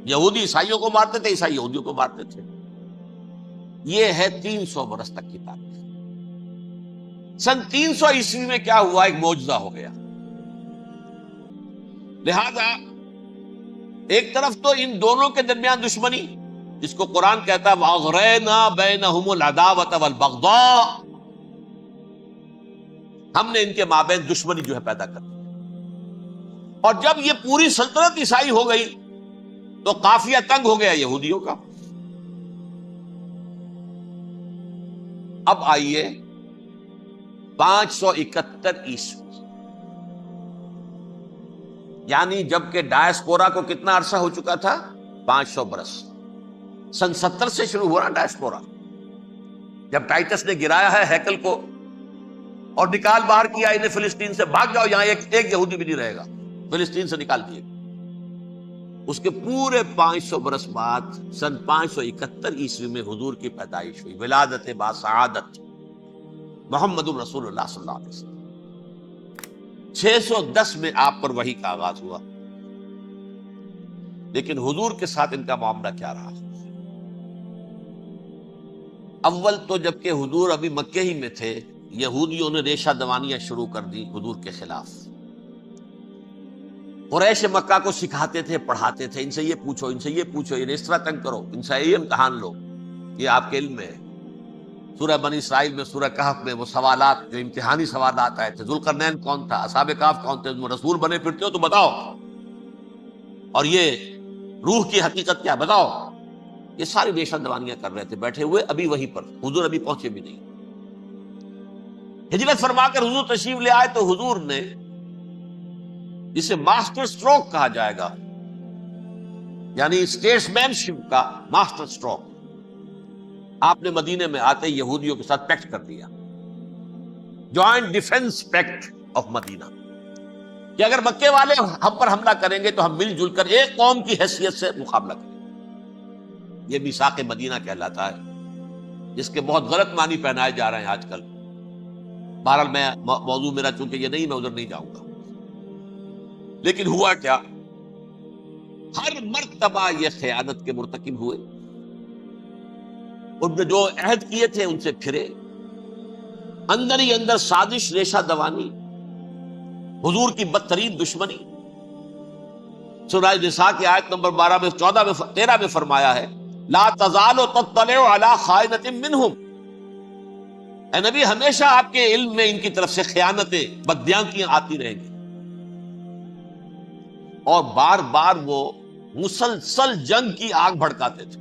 یہودی عیسائیوں کو مارتے تھے، عیسائی یہودیوں کو مارتے تھے۔ یہ ہے 300 برس تک کی تاریخ۔ سن 300 عیسوی میں کیا ہوا؟ ایک معجزہ ہو گیا۔ لہذا ایک طرف تو ان دونوں کے درمیان دشمنی، جس کو قرآن کہتا ہے وَأَغْرَيْنَا بَيْنَهُمُ الْعَدَاوَةَ وَالْبَغْضَاءَ، ہم نے ان کے مابین دشمنی جو ہے پیدا کر دی۔ اور جب یہ پوری سلطنت عیسائی ہو گئی تو قافیہ تنگ ہو گیا یہودیوں کا۔ اب آئیے 571 عیسوی، یعنی جبکہ ڈایاسپورا کو کتنا عرصہ ہو چکا تھا؟ 500 برس۔ سن 70 سے شروع ہوا نا ڈایاسپورا، جب ٹائٹس نے گرایا ہے ہیکل کو اور نکال باہر کیا انہیں فلسطین سے، بھاگ جاؤ یہاں ایک یہودی بھی نہیں رہے گا، فلسطین سے نکال دیے۔ اس کے پورے 500 برس بعد سن 571 عیسوی میں حضور کی پیدائش ہوئی، ولادت با سعادت محمد رسول اللہ صلی اللہ علیہ وسلم۔ 610 میں آپ پر وحی کا آغاز ہوا، لیکن حضور کے ساتھ ان کا معاملہ کیا رہا؟ اول تو جبکہ حضور ابھی مکے ہی میں تھے، یہودیوں نے ریشہ دوانیاں شروع کر دی حضور کے خلاف۔ قریش مکہ کو سکھاتے تھے، پڑھاتے تھے، ان سے یہ پوچھو، ان سے یہ پوچھو، انہیں اس طرح تنگ کرو، ان سے یہ امتحان لو، یہ آپ کے علم میں ہے۔ سورہ بنی اسرائیل میں، سورہ کہف میں وہ سوالات، جو امتحانی سوالات آئے تھے، ذوالقرنین کون تھا، اصحاب کہف کون تھے، تم رسول بنے پھرتے ہو تو بتاؤ، اور یہ روح کی حقیقت کیا بتاؤ۔ یہ ساری ریشہ دوانیاں کر رہے تھے بیٹھے ہوئے، ابھی وہیں پر حضور ابھی پہنچے بھی نہیں۔ ہجرت فرما کر حضور تشریف لے آئے تو حضور نے، جسے ماسٹر سٹروک کہا جائے گا، یعنی اسٹیٹس مین شپ کا ماسٹر سٹروک، آپ نے مدینے میں آتے یہودیوں کے ساتھ پیکٹ کر دیا، جوائنٹ ڈیفنس پیکٹ آف مدینہ، کہ اگر مکے والے ہم پر حملہ کریں گے تو ہم مل جل کر ایک قوم کی حیثیت سے مقابلہ کریں۔ یہ میثاق مدینہ کہلاتا ہے، جس کے بہت غلط معنی پہنائے جا رہے ہیں آج کل۔ بہرحال میں موضوع میرا چونکہ یہ نہیں، میں ادھر نہیں جاؤں گا۔ لیکن ہوا کیا؟ ہر مرتبہ یہ خیانت کے مرتکب ہوئے، ان نے جو عہد کیے تھے ان سے پھرے، اندر ہی اندر سازش، ریشہ دوانی، حضور کی بدترین دشمنی۔ سورہ نساء کی آیت نمبر 13 میں فرمایا ہے لا تزال تطلع علی خائنۃ منہم، اے نبی ہمیشہ آپ کے علم میں ان کی طرف سے خیانتیں، بددیانتیاں آتی رہیں گی۔ اور بار بار وہ مسلسل جنگ کی آگ بھڑکاتے تھے،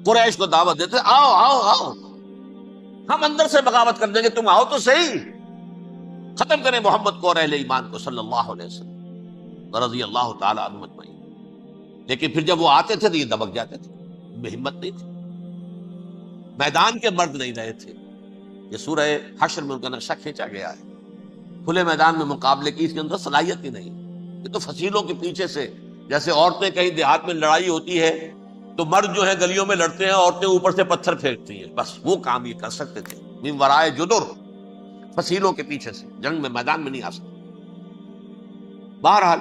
قریش کو دعوت دیتے، آؤ آؤ آؤ، ہم اندر سے بغاوت کر دیں گے، تم آؤ تو صحیح، ختم کریں محمد کو اور اہل ایمان کو صلی اللہ علیہ وسلم رضی اللہ تعالی عنہم اجمعین۔ لیکن پھر جب وہ آتے تھے تو یہ دبک جاتے تھے، بے ہمت نہیں تھے، میدان کے مرد نہیں رہے تھے۔ یہ سورہ حشر میں ان کا نقشہ کھینچا گیا ہے، کھلے میدان میں مقابلے کی اس کے اندر صلاحیت ہی نہیں۔ یہ تو فصیلوں کے پیچھے سے، جیسے عورتیں کہیں دیہات میں لڑائی ہوتی ہے تو مرد جو ہے گلیوں میں لڑتے ہیں، عورتیں اوپر سے پتھر پھینکتی ہیں، بس وہ کام یہ کر سکتے تھے، من ورائے جدر، فصیلوں کے پیچھے سے، جنگ میں میدان میں نہیں آ سکتے۔ بہرحال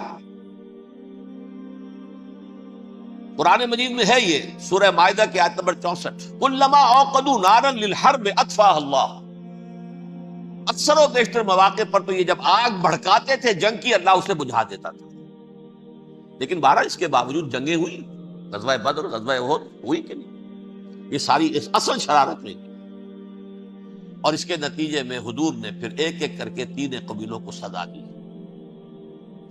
قرآن مجید میں ہے یہ سورہ مائدہ کی آیت نمبر 64، کلما اوقدوا نارا للحرب اطفاها اللہ. اکثر و بیشتر مواقع پر تو یہ جب آگ بھڑکاتے تھے جنگ کی، اللہ اسے بجھا دیتا تھا. لیکن بہرحال اس کے باوجود جنگیں ہوئی، غزوہ بدر، غزوہ احد ہوئی کہ نہیں؟ یہ ساری اس اصل شرارت میں. اور اس کے نتیجے میں حضور نے پھر ایک ایک کر کے 3 قبیلوں کو سزا دی.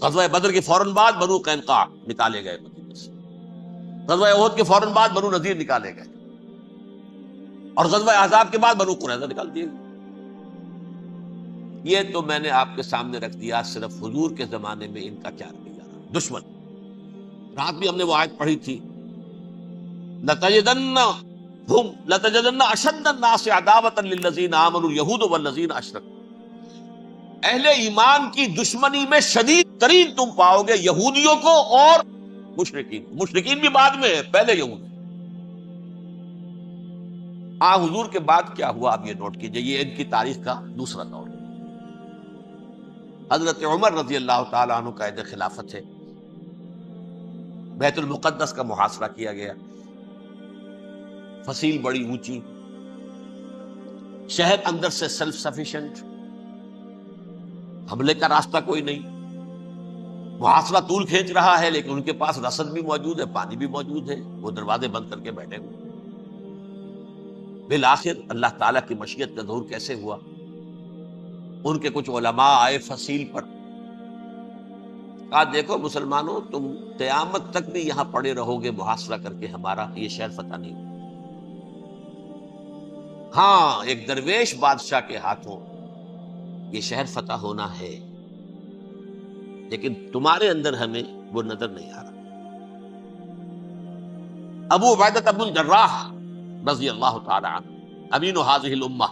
غزوہ بدر کے فوراً بعد بنو قینقاع نکالے گئے مدینے سے، غزوہ احد کے فوراً بعد بنو نذیر نکالے گئے، اور غزوہ احزاب کے بعد بنو قریظہ نکال دیے گئے. یہ تو میں نے آپ کے سامنے رکھ دیا صرف حضور کے زمانے میں ان کا کیا کیا دشمن. رات بھی ہم نے وہ آیت پڑھی تھی، لَتَجِدَنَّ أَشَدَّ النَّاسِ عَدَاوَةً لِلَّذِينَ آمَنُوا الْيَهُودُ وَالَّذِينَ أَشْرَكُوا. اہل ایمان کی دشمنی میں شدید ترین تم پاؤ گے یہودیوں کو اور مشرکین بھی بعد میں ہے، پہلے یہود. حضور کے بعد کیا ہوا آپ یہ نوٹ کیجئے، یہ ان کی تاریخ کا دوسرا دور. حضرت عمر رضی اللہ تعالیٰ عنہ قائد خلافت ہے، بیت المقدس کا محاصرہ کیا گیا، فصیل بڑی اونچی، شہر اندر سے سیلف سفیشینٹ، حملے کا راستہ کوئی نہیں، محاصرہ طول کھینچ رہا ہے، لیکن ان کے پاس رسد بھی موجود ہے، پانی بھی موجود ہے، وہ دروازے بند کر کے بیٹھے ہوئے. بالآخر اللہ تعالیٰ کی مشیت کا ظہور کیسے ہوا؟ ان کے کچھ علماء آئے فصیل پر، کہا دیکھو مسلمانوں، تم قیامت تک بھی یہاں پڑے رہو گے محاصرہ کر کے، ہمارا یہ شہر فتح نہیں ہو. ہاں ایک درویش بادشاہ کے ہاتھوں یہ شہر فتح ہونا ہے، لیکن تمہارے اندر ہمیں وہ نظر نہیں آ رہا. ابو عبیدہ بن الجراح رضی اللہ تعالی عنہ امین هذه الامہ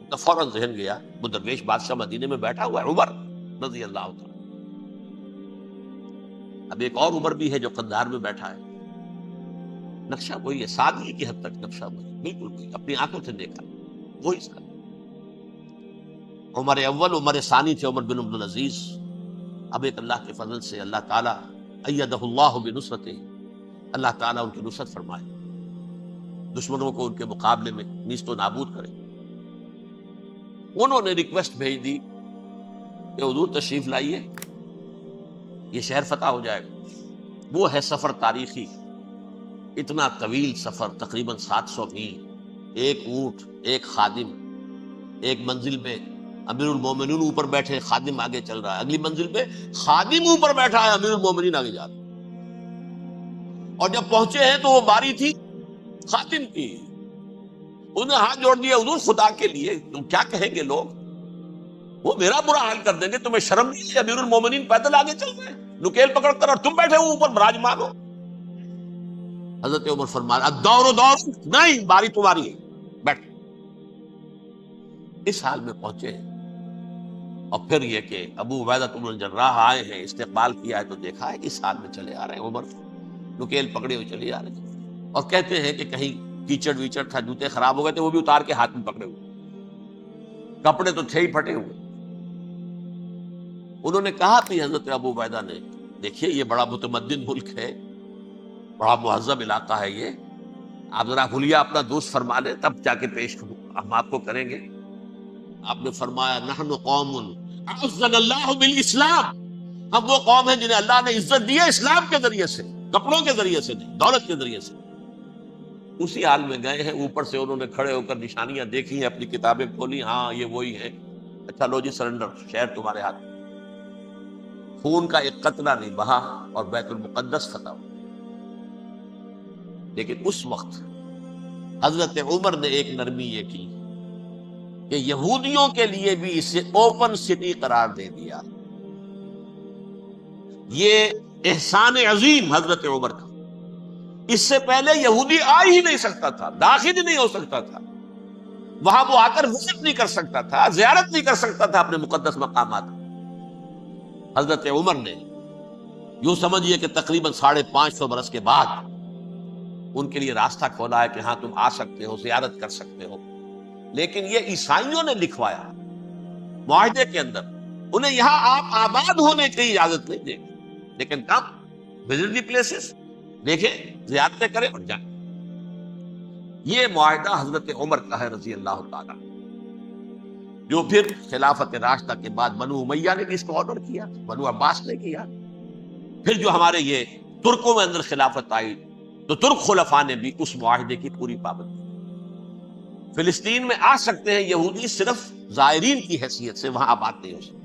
کا فوراً ذہن گیا، وہ درویش بادشاہ مدینے میں بیٹھا ہوا ہے، عمر رضی اللہ تعالی. اب ایک اور عمر بھی ہے جو قندھار میں بیٹھا ہے، نقشہ وہی ہے، سادگی کی حد تک نقشہ وہی، بالکل وہی، اپنی آنکھوں سے دیکھا وہی اس کا. عمر اول عمر ثانی تھے عمر بن عبدالعزیز. اب ایک اللہ کے فضل سے اللہ تعالیٰ ایدہ اللہ بنصرتہ، اللہ تعالیٰ ان کی نصرت فرمائے، دشمنوں کو ان کے مقابلے میں نیست و نابود کرے. انہوں نے ریکویسٹ بھیج دی کہ حضور تشریف لائیے، یہ شہر فتح ہو جائے گا. وہ ہے سفر تاریخی، اتنا طویل سفر، تقریباً 700 میل، ایک اونٹ، ایک خادم، ایک منزل میں امیر المومنین اوپر بیٹھے، خادم آگے چل رہا ہے، اگلی منزل پہ خادم اوپر بیٹھا ہے، امیر المومنین آگے جا رہا ہے. اور جب پہنچے ہیں تو وہ باری تھی خادم کی، انہوں نے ہاتھ جوڑ دیا، حضور خدا کے لیے تم کیا کہیں گے لوگ، وہ میرا برا حال کر دیں گے، تمہیں شرم نہیں ہے؟ امیر المومنین پیدل آگے چل رہے ہیں نکیل پکڑ کر، اور تم بیٹھے ہو اوپر براجمان ہو. حضرت عمر فرمایا الدور دور، نہیں باری تمہاری ہے، بیٹھ. اس حال میں پہنچے ہیں. اور پھر یہ کہ ابو عبیدہ بن الجراح آئے ہیں، استقبال کیا ہے تو دیکھا ہے کہ اس حال میں چلے آ رہے ہیں، عمر نکیل پکڑے ہوئے چلے آ رہے ہیں. اور کہتے ہیں کہ کہیں کیچڑ ویچڑ تھا، جوتے خراب ہو گئے تھے، وہ بھی اتار کے ہاتھ میں پکڑے ہوئے، کپڑے تو تھے ہی پھٹے ہوئے. انہوں نے کہا کہ حضرت ابو عبیدہ نے، دیکھیے یہ بڑا متمدن ملک ہے، بڑا مہذب علاقہ ہے، یہ آپ ذرا حلیہ اپنا دوست فرما لیں تب جا کے پیش ہم آپ کو کریں گے. آپ نے فرمایا نحن قوم اعزنا اللہ بالاسلام، ہم وہ قوم ہیں جنہیں اللہ نے عزت دی ہے اسلام کے ذریعے سے، کپڑوں کے ذریعے سے نہیں، دولت کے ذریعے سے. اسی حال میں گئے ہیں، اوپر سے انہوں نے کھڑے ہو کر نشانیاں دیکھی ہیں، اپنی کتابیں کھولی، ہاں یہ وہی ہے. اچھا لو جی سرنڈر، شہر تمہارے ہاتھ. خون کا ایک قطرہ نہیں بہا اور بیت المقدس فتح ہوا. لیکن اس وقت حضرت عمر نے ایک نرمی یہ کی کہ یہودیوں کے لیے بھی اسے اوپن سٹی قرار دے دیا. یہ احسان عظیم حضرت عمر کا. اس سے پہلے یہودی آ ہی نہیں سکتا تھا، داخل ہی نہیں ہو سکتا تھا، وہاں وہ آ کر وزٹ نہیں کر سکتا تھا، زیارت نہیں کر سکتا تھا اپنے مقدس مقامات. حضرت عمر نے یوں سمجھیے کہ تقریباً 550 برس کے بعد ان کے لیے راستہ کھولا ہے کہ ہاں تم آ سکتے ہو، زیارت کر سکتے ہو. لیکن یہ عیسائیوں نے لکھوایا معاہدے کے اندر، انہیں یہاں آپ آباد ہونے کی اجازت نہیں دیں گے، لیکن کم وزٹ دی پلیسز، دیکھیں زیادتیں کریں اور جائیں. یہ معاہدہ حضرت عمر کا ہے رضی اللہ تعالیٰ، جو پھر خلافت راشدہ کے بعد بنو امیہ نے بھی اس کو آرڈر کیا، بنو عباس نے کیا. پھر جو ہمارے یہ ترکوں میں اندر خلافت آئی تو ترک خلفاء نے بھی اس معاہدے کی پوری پابندی. فلسطین میں آ سکتے ہیں یہودی صرف زائرین کی حیثیت سے، وہاں آباد نہیں ہو سکتے.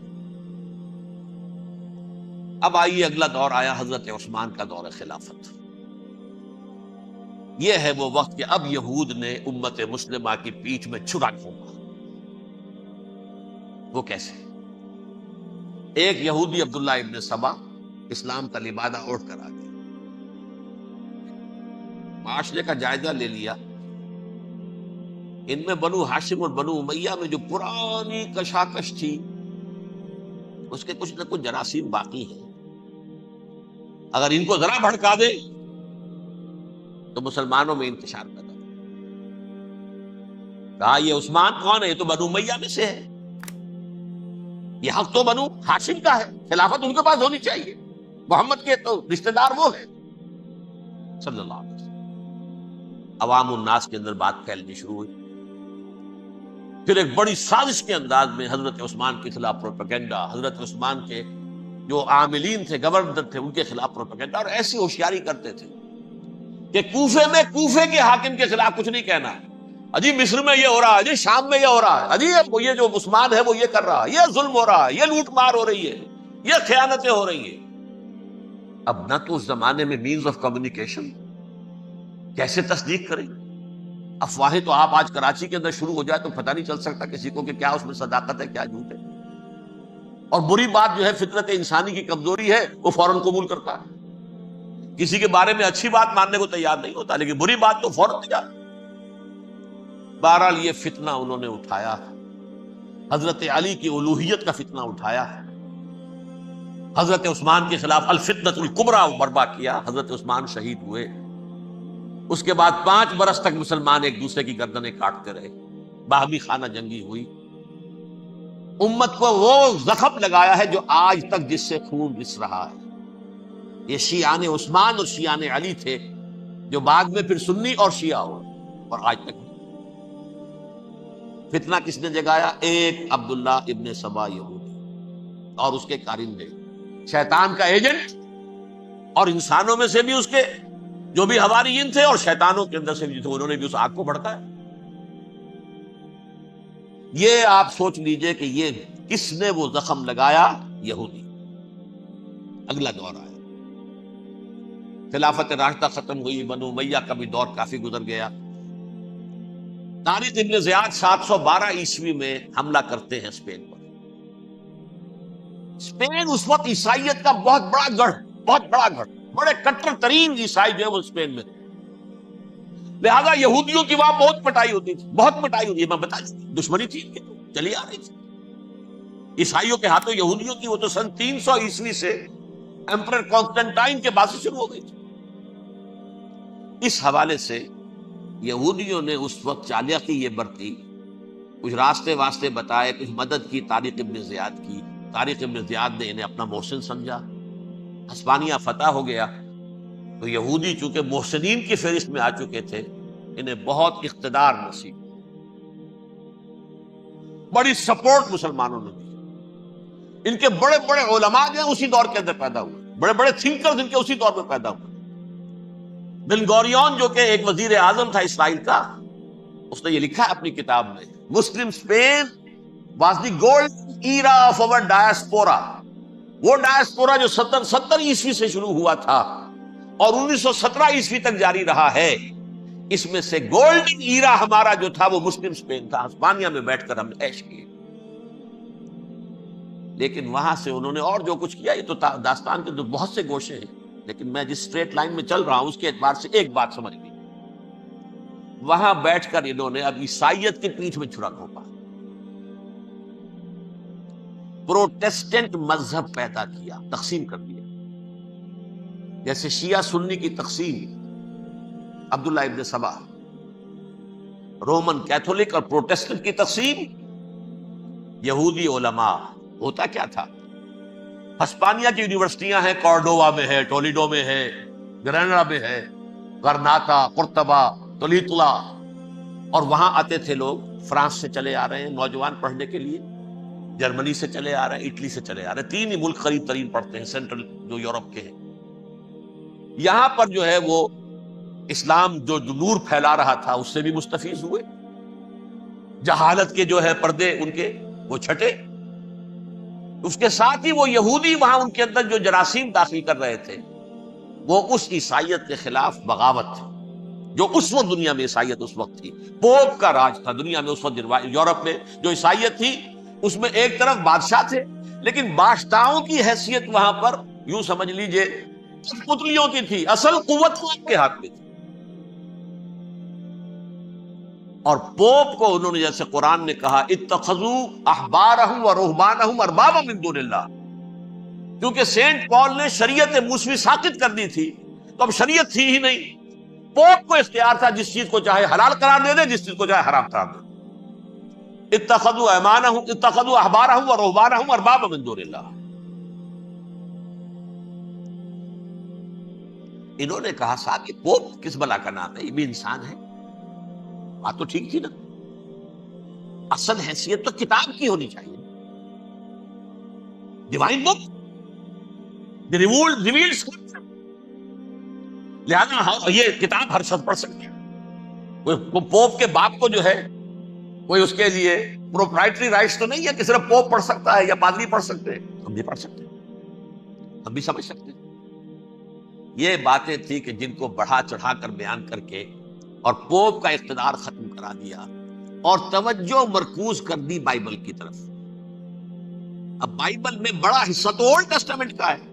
اب آئیے اگلا دور آیا حضرت عثمان کا دور خلافت. یہ ہے وہ وقت کہ اب یہود نے امت مسلمہ کی پیٹھ میں چھرا گھونپا. وہ کیسے؟ ایک یہودی عبداللہ ابن سبا اسلام کا لبادہ اوڑھ کر آ گیا، معاشرے کا جائزہ لے لیا. ان میں بنو ہاشم اور بنو امیہ میں جو پرانی کشاکش تھی اس کے کچھ نہ کچھ جراثیم باقی ہیں. اگر ان کو ذرا بھڑکا دے تو مسلمانوں میں انتشار پیدا ہو. کہا یہ عثمان کون ہے؟ یہ تو بنو امیہ میں سے ہے، یہ حق تو بنو ہاشم کا ہے، خلافت ان کے پاس ہونی چاہیے، محمد کے تو رشتہ دار وہ ہے صلی اللہ علیہ وسلم. عوام الناس کے اندر بات پھیلنی شروع ہوئی. پھر ایک بڑی سازش کے انداز میں حضرت عثمان کے خلاف پروپیگنڈا، حضرت عثمان کے جو عاملین تھے، گورنر تھے، ان کے خلاف پروپیگنڈا. اور ایسی ہوشیاری کرتے تھے کہ کوفے میں کوفے کے حاکم کے خلاف کچھ نہیں کہنا. اجی مصر میں یہ ہو رہا ہے، اجی شام میں یہ ہو رہا ہے، اجی یہ جو عثمان ہے وہ یہ کر رہا ہے، یہ ظلم ہو رہا ہے، یہ لوٹ مار ہو رہی ہے، یہ خیانتیں ہو رہی ہیں. اب نہ تو اس زمانے میں مینز آف کمیونیکیشن، کیسے تصدیق کریں؟ افواہیں تو آپ آج کراچی کے اندر شروع ہو جائے تو پتہ نہیں چل سکتا کسی کو کہ کیا اس میں صداقت ہے کیا جھوٹ ہے. اور بری بات جو ہے فطرت انسانی کی کمزوری ہے، وہ فوراً قبول کرتا ہے. کسی کے بارے میں اچھی بات ماننے کو تیار نہیں ہوتا، لیکن بری بات تو فوراً تیار. بہرحال یہ فتنہ انہوں نے اٹھایا، حضرت علی کی الوہیت کا فتنہ اٹھایا، حضرت عثمان کے خلاف الفتنۃ الکبریٰ برپا کیا. حضرت عثمان شہید ہوئے. اس کے بعد 5 برس تک مسلمان ایک دوسرے کی گردنیں کاٹتے رہے، باہمی خانہ جنگی ہوئی. امت کو وہ زخم لگایا ہے جو آج تک جس سے خون رس رہا ہے. یہ شیعان عثمان اور شیعان علی تھے جو بعد میں پھر سنی اور شیعہ ہوئے، اور آج تک فتنہ کس نے جگایا؟ ایک عبداللہ ابن سبا یہودی اور اس کے کارندے، شیطان کا ایجنٹ، اور انسانوں میں سے بھی اس کے جو بھی حواریین تھے اور شیطانوں کے اندر سے بھی تھے، انہوں نے بھی اس آگ کو بھڑکایا. یہ آپ سوچ لیجئے کہ یہ کس نے وہ زخم لگایا؟ یہودی. اگلا دور آیا، خلافت راشدہ ختم ہوئی، بنو امیہ کا بھی دور کافی گزر گیا. تاریخ ابن زیاد 712 عیسوی میں حملہ کرتے ہیں اسپین پر. اسپین اس وقت عیسائیت کا بہت بڑا گڑھ، بہت بڑا گڑھ، بڑے کٹر ترین عیسائی جو ہے وہ اسپین میں. لہذا یہودیوں کی وہاں بہت پٹائی ہوتی تھی، بہت پٹائی ہوتی ہے. میں بتا دوں، دشمنی تھی چلی آ رہی تھی عیسائیوں کے ہاتھوں یہودیوں کی. وہ تو سن 300 عیسوی سے ایمپرر کانسٹنٹائن کے بعد سے شروع ہو گئی تھی. اس حوالے سے یہودیوں نے اس وقت چالاکی یہ برتی، کچھ راستے واسطے بتائے، کچھ مدد کی طارق ابن زیاد کی. طارق ابن زیاد نے انہیں اپنا محسن سمجھا. ہسپانیہ فتح ہو گیا تو یہودی چونکہ محسنین کی فہرست میں آ چکے تھے، انہیں بہت اقتدار نصیب، بڑی سپورٹ مسلمانوں نے دی. ان کے بڑے بڑے علماء جو ہیں اسی دور کے اندر پیدا ہوئے، بڑے بڑے تھنکرز ان کے اسی دور میں پیدا ہوئے. بن گوریون جو کہ ایک وزیر اعظم تھا اسرائیل کا، اس نے یہ لکھا ہے اپنی کتاب میں، Muslim Spain was the golden era of our diaspora. وہ ڈائسپورا جو 70 عیسوی سے شروع ہوا تھا اور 1917 عیسوی تک جاری رہا ہے، اس میں سے گولڈن ایرا ہمارا جو تھا وہ مسلم اسپین تھا. ہسپانیہ میں بیٹھ کر ہم نے عیش کیے. لیکن وہاں سے انہوں نے اور جو کچھ کیا، یہ تو داستان کے تو بہت سے گوشے ہیں، لیکن میں جس اسٹریٹ لائن میں چل رہا ہوں اس کے اعتبار سے ایک بات سمجھ گئی. وہاں بیٹھ کر انہوں نے اب عیسائیت کی پیٹھ میں چھرا گھونپا، پروٹیسٹنٹ مذہب پیدا کیا، تقسیم کر دیا. جیسے شیعہ سنی کی تقسیم، عبداللہ ابن سبا، رومن کیتھولک اور پروٹیسٹنٹ کی تقسیم، یہودی علماء. ہوتا کیا تھا؟ ہسپانیہ کی یونیورسٹیاں ہیں، کارڈووا میں ہے، ٹولیڈو میں ہے، گریناڈا میں ہے، غرناطہ، قرطبہ، تولیتلا، اور وہاں آتے تھے لوگ، فرانس سے چلے آ رہے ہیں نوجوان پڑھنے کے لیے، جرمنی سے چلے آ رہے ہیں، اٹلی سے چلے آ رہے ہیں، تین ہی ملک قریب ترین پڑھتے ہیں سینٹرل جو یورپ کے ہیں۔ یہاں پر جو ہے وہ اسلام جو نور پھیلا رہا تھا اس سے بھی مستفیض ہوئے، جہالت کے جو ہے پردے ان کے وہ چھٹے، اس کے ساتھ ہی وہ یہودی وہاں ان کے اندر جو جراثیم داخل کر رہے تھے وہ اس عیسائیت کے خلاف بغاوت تھی، جو اس وقت دنیا میں عیسائیت اس وقت تھی، پوپ کا راج تھا دنیا میں اس وقت۔ یورپ میں جو عیسائیت تھی اس میں ایک طرف بادشاہ تھے، لیکن بادشاہوں کی حیثیت وہاں پر یوں سمجھ لیجئے پتلیوں کی تھی، اصل قوت آپ کے ہاتھ میں تھی۔ اور پوپ کو انہوں نے جیسے قرآن نے کہا اتخذوا احبارهم ورهبانهم اربابا من دون اللہ، کیونکہ سینٹ پال نے شریعت موسوی ساقط کر دی تھی تو اب شریعت تھی ہی نہیں، پوپ کو اختیار تھا جس چیز کو چاہے حلال قرار دے دے، جس چیز کو چاہے حرام قرار دے دے۔ اتخذوا احبارهم ورهبانهم اربابا من دون اللہ۔ انہوں نے کہا صاحب یہ پوپ کس بلا کا نام ہے، یہ بھی انسان ہے۔ بات تو ٹھیک تھی نا، اصل حیثیت تو کتاب کی ہونی چاہیے، ڈیوائن بک، ریویلڈ اسکرپچر، لہذا یہ کتاب ہر شخص پڑھ سکتے ہیں۔ کوئی پوپ کے باپ کو جو ہے کوئی اس کے لیے پروپرائٹری رائٹس تو نہیں ہے کہ صرف پوپ پڑھ سکتا ہے یا پادری پڑھ سکتے ہیں، ہم بھی پڑھ سکتے ہیں، ہم بھی سمجھ سکتے ہیں۔ یہ باتیں تھی کہ جن کو بڑھا چڑھا کر بیان کر کے اور پوپ کا اقتدار ختم کرا دیا اور توجہ مرکوز کر دی بائبل کی طرف۔ اب بائبل میں بڑا حصہ تو اولڈ ٹیسٹامنٹ کا ہے۔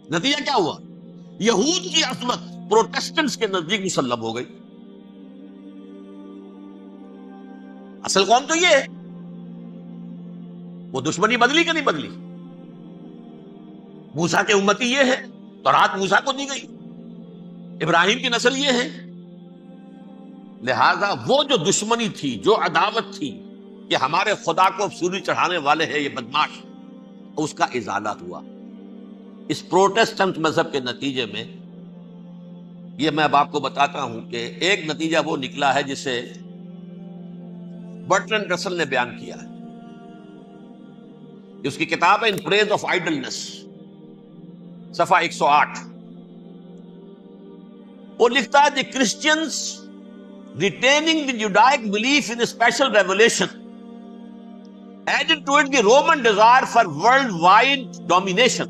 نتیجہ کیا ہوا؟ یہود کی عظمت پروٹیسٹنٹس کے نزدیک مسلم ہو گئی۔ اصل قوم تو یہ ہے، وہ دشمنی بدلی کہ نہیں بدلی؟ موسیٰ کے امتی یہ ہے، تورات موسیٰ کو دی گئی، ابراہیم کی نسل یہ ہے، لہذا وہ جو دشمنی تھی، جو عداوت تھی کہ ہمارے خدا کو سولی چڑھانے والے ہیں یہ بدماش، اس کا ازالہ ہوا اس پروٹیسٹنٹ مذہب کے نتیجے میں۔ یہ میں اب آپ کو بتاتا ہوں کہ ایک نتیجہ وہ نکلا ہے جسے برٹرنڈ رسل نے بیان کیا ہے، اس کی کتاب ہے ان پریز آف آئیڈلنس، صفحہ 108۔ وہ لکھتا ہے دی Christians retaining the Judaic belief in a special revelation added to it the Roman desire for worldwide domination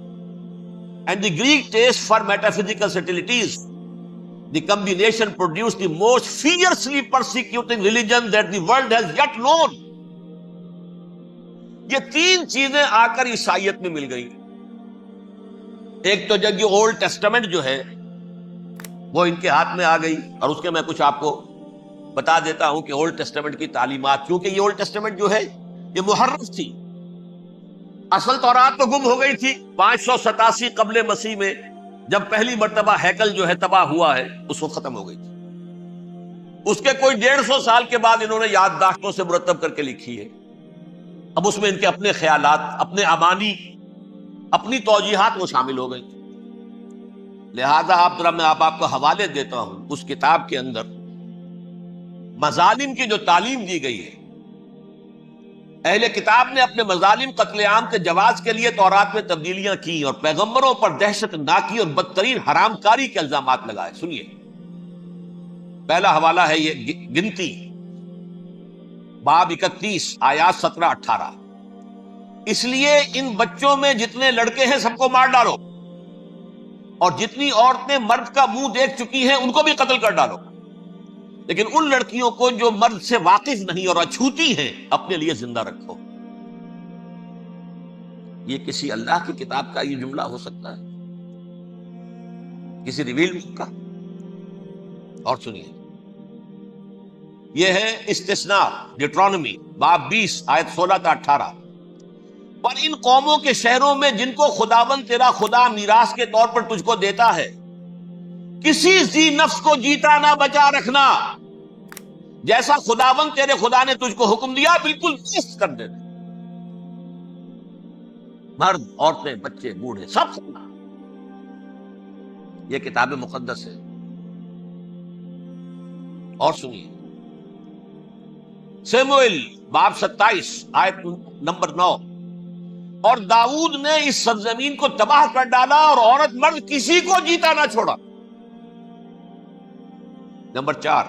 and the Greek taste for metaphysical subtleties. The combination produced the most fiercely persecuting religion that the world has yet known. یہ تین چیزیں آ کر عیسائیت میں مل گئی۔ ایک تو جب یہ اولڈ ٹیسٹامنٹ جو ہے وہ ان کے ہاتھ میں آ گئی، اور اس کے میں کچھ آپ کو بتا دیتا ہوں کہ اولڈ ٹیسٹامنٹ کی تعلیمات، کیونکہ یہ اولڈ ٹیسٹامنٹ جو ہے یہ محرف تھی، اصل تورات تو گم ہو گئی تھی 587 قبل مسیح میں، جب پہلی مرتبہ ہیکل جو ہے تباہ ہوا ہے اس وقت ختم ہو گئی تھی۔ اس کے کوئی 150 سال کے بعد انہوں نے یادداشتوں سے مرتب کر کے لکھی ہے۔ اب اس میں ان کے اپنے خیالات، اپنے امانی، اپنی توجیحات وہ شامل ہو گئی۔ لہذا میں آپ کو حوالے دیتا ہوں اس کتاب کے اندر مظالم کی جو تعلیم دی گئی ہے۔ اہل کتاب نے اپنے مظالم قتل عام کے جواز کے لیے تورات میں تبدیلیاں کی اور پیغمبروں پر دہشت ناکی اور بدترین حرام کاری کے الزامات لگائے۔ سنیے، پہلا حوالہ ہے یہ گنتی باب 31 آیات 17-18۔ اس لیے ان بچوں میں جتنے لڑکے ہیں سب کو مار ڈالو، اور جتنی عورتیں مرد کا منہ دیکھ چکی ہیں ان کو بھی قتل کر ڈالو، لیکن ان لڑکیوں کو جو مرد سے واقف نہیں اور اچھوتی ہیں اپنے لیے زندہ رکھو۔ یہ کسی اللہ کی کتاب کا یہ جملہ ہو سکتا ہے؟ کسی ریویل بک کا؟ اور سنیے، یہ ہے استثناء ڈیٹرانومی باب 20 آیت 16-18۔ پر ان قوموں کے شہروں میں جن کو خداوند تیرا خدا میراث کے طور پر تجھ کو دیتا ہے، کسی ذی نفس کو جیتا نہ بچا رکھنا، جیسا خداوند تیرے خدا نے تجھ کو حکم دیا بالکل درست کر دے، مرد، عورتیں، بچے، بوڑھے سب کرنا۔ یہ کتاب مقدس ہے. اور سنیے سیموئیل باب 27 آیت نمبر 9. اور داؤد نے اس سرزمین کو تباہ کر ڈالا اور عورت مرد کسی کو جیتا نہ چھوڑا. نمبر 4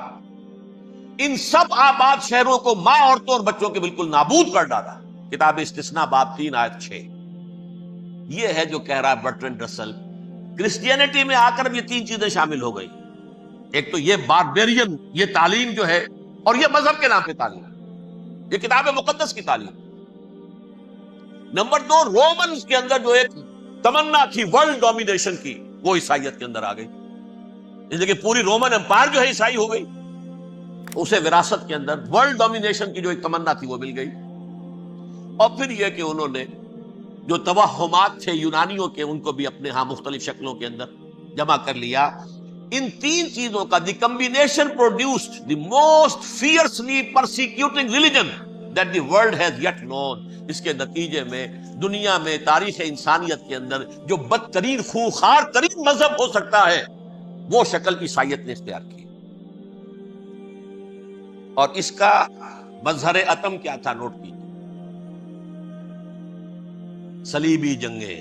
ان سب آباد شہروں کو ماں عورتوں اور بچوں کے بالکل نابود کر ڈالا. کتاب استثناء باب 3 آیت 6. یہ ہے جو کہہ رہا ہے برٹرینڈ رسل. کرسچینٹی میں آ کر اب یہ 3 چیزیں شامل ہو گئی. ایک تو یہ باربیرین یہ تعلیم جو ہے، اور یہ مذہب کے نام پہ تعلیم، یہ کتاب مقدس کی تعلیم. نمبر 2 رومنز کے اندر جو ایک تمنا تھی ورلڈ ڈومینیشن کی، وہ عیسائیت کے اندر آ گئی. اس لیے کہ پوری رومن امپائر جو ہے عیسائی ہو گئی. اسے وراثت کے اندر ورلڈ ڈومینیشن کی جو ایک تمنا تھی وہ مل گئی. اور پھر یہ کہ انہوں نے جو توہمات تھے یونانیوں کے، ان کو بھی اپنے ہاں مختلف شکلوں کے اندر جمع کر لیا. ان 3 چیزوں کا the combination produced the most fiercely persecuting religion that the world has yet known. اس کے نتیجے میں دنیا میں تاریخ انسانیت کے اندر جو بدترین خوخار ترین مذہب ہو سکتا ہے، وہ شکل عیسائیت نے اختیار کی. اور اس کا مظہر عتم کیا تھا؟ نوٹ کیجیے، صلیبی جنگیں.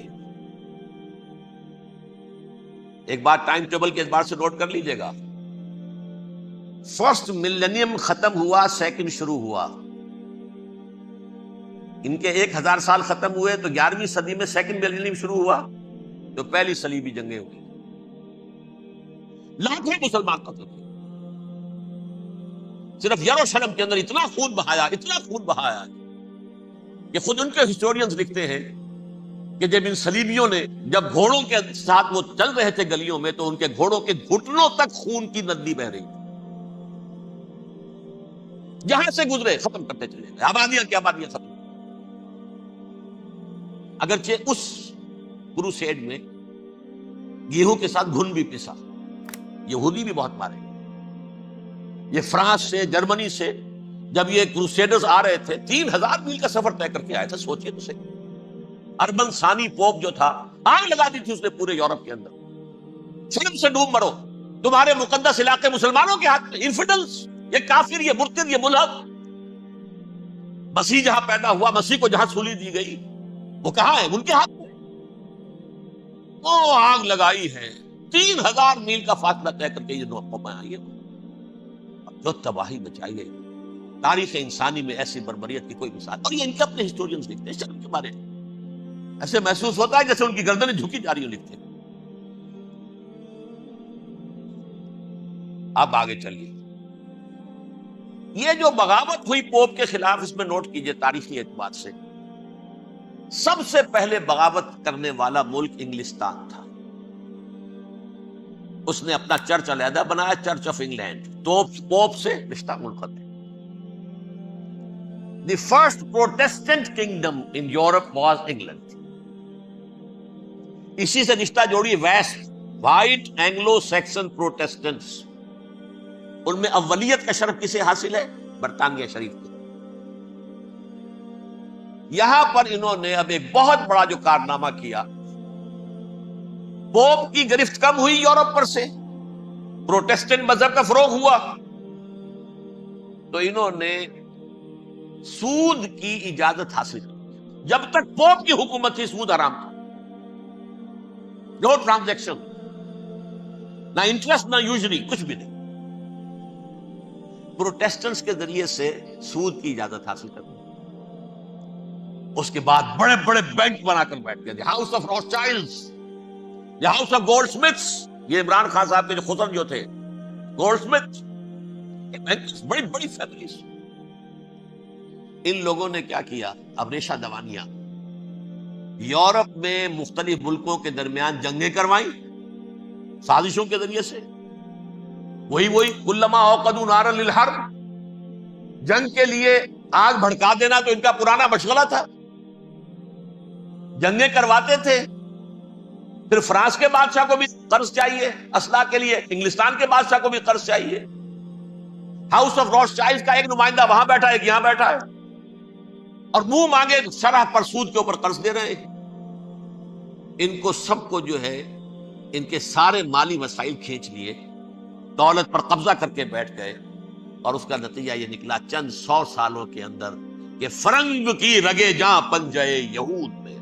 ایک بات ٹائم ٹیبل کے اعتبار سے نوٹ کر لیجئے گا. فرسٹ ملینیم ختم ہوا، سیکنڈ شروع ہوا. ان کے 1000 سال ختم ہوئے تو 11ویں صدی میں سیکنڈ ملینیم شروع ہوا، تو پہلی صلیبی جنگیں ہوئی. لاکھوں مسلمان قتل ہوئے. صرف یروشلم کے اندر اتنا خون بہایا کہ خود ان کے ہسٹورینز لکھتے ہیں کہ جب ان صلیبیوں نے جب گھوڑوں کے ساتھ وہ چل رہے تھے گلیوں میں، تو ان کے گھوڑوں کے گھٹنوں تک خون کی ندی بہ رہی. جہاں سے گزرے ختم کرتے چلے گئے، آبادیاں کی آبادیاں ختم. اگرچہ اس کروسیڈ میں گیہوں کے ساتھ گھن بھی پسا، یہودی بھی بہت مارے. یہ فرانس سے، جرمنی سے جب یہ کروسیڈرز آ رہے تھے، 3000 میل کا سفر طے کر کے آئے تھے. سوچئے تو صحیح. اربن ثانی پوپ جو تھا، آگ لگا دی تھی اس نے پورے یورپ کے اندر. شرم سے ڈوب مرو، تمہارے مقدس علاقے مسلمانوں کے ہاتھ میں. انفیڈلز، یہ کافر، یہ مرتد، یہ ملحد. مسیح جہاں پیدا ہوا، مسیح کو جہاں سولی دی گئی، وہ کہاں ہے؟ ان کے ہاتھ میں. وہ آگ لگائی ہے. 3000 میل کا فاصلہ طے کر کے یہ قوم آئی ہے. جو تباہی مچائی گئی تاریخ انسانی میں، ایسی بربریت کی کوئی مثال. اور یہ ان کے اپنے ہسٹورینز لکھتے ہیں. شرم کے بارے ایسے محسوس ہوتا ہے جیسے ان کی گردنیں جھکی جا رہی ہوں. لکھتے ہیں. اب آگے چلیے. یہ جو بغاوت ہوئی پوپ کے خلاف، اس میں نوٹ کیجئے تاریخی اعتبار سے سب سے پہلے بغاوت کرنے والا ملک انگلستان تھا. اس نے اپنا چرچ علیحدہ بنایا، چرچ آف انگلینڈ. تو پوپ سے رشتہ منقطع. The first Protestant kingdom in Europe was England. اسی سے رشتہ جوڑی west, white Anglo Saxon Protestants. ان میں اولیت کا شرف کسے حاصل ہے؟ برطانیہ شریف کو. یہاں پر انہوں نے اب ایک بہت بڑا جو کارنامہ کیا، پوپ کی گرفت کم ہوئی یورپ پر سے، پروٹیسٹنٹ مذہب کا فروغ ہوا، تو انہوں نے سود کی اجازت حاصل کی. جب تک پوپ کی حکومت تھی سود حرام تھا. نو ٹرانزیکشن، نہ انٹرسٹ نہ یوزری، کچھ بھی نہیں. پروٹیسٹنٹس کے ذریعے سے سود کی اجازت حاصل کر دی. اس کے بعد بڑے بڑے بینک بنا کر بیٹھ گئے. House of Rothschilds, house of گولڈ سمتھس. یہ عمران خان صاحب کے جو خسر جو تھے، گولڈ سمتھ، بڑی بڑی فیملیز. ان لوگوں نے کیا کیا؟ اب ریشہ دوانیاں. یورپ میں مختلف ملکوں کے درمیان جنگیں کروائیں سازشوں کے ذریعے سے. وہی کلما اوقدوا نارا للحرب، جنگ کے لیے آگ بھڑکا دینا تو ان کا پرانا مشغلہ تھا. جنگیں کرواتے تھے. پھر فرانس کے بادشاہ کو بھی قرض چاہیے اسلحہ کے لیے، انگلستان کے بادشاہ کو بھی قرض چاہیے. ہاؤس آف روتھشائلڈ کا ایک نمائندہ وہاں بیٹھا ہے، ایک یہاں بیٹھا ہے، اور منہ مانگے شرح پر سود کے اوپر قرض دے رہے ہیں. ان کو سب کو جو ہے ان کے سارے مالی وسائل کھینچ لیے، دولت پر قبضہ کر کے بیٹھ گئے، اور اس کا نتیجہ یہ نکلا چند 100 سالوں کے اندر کہ فرنگ کی رگے جاں پنجے یہود میں،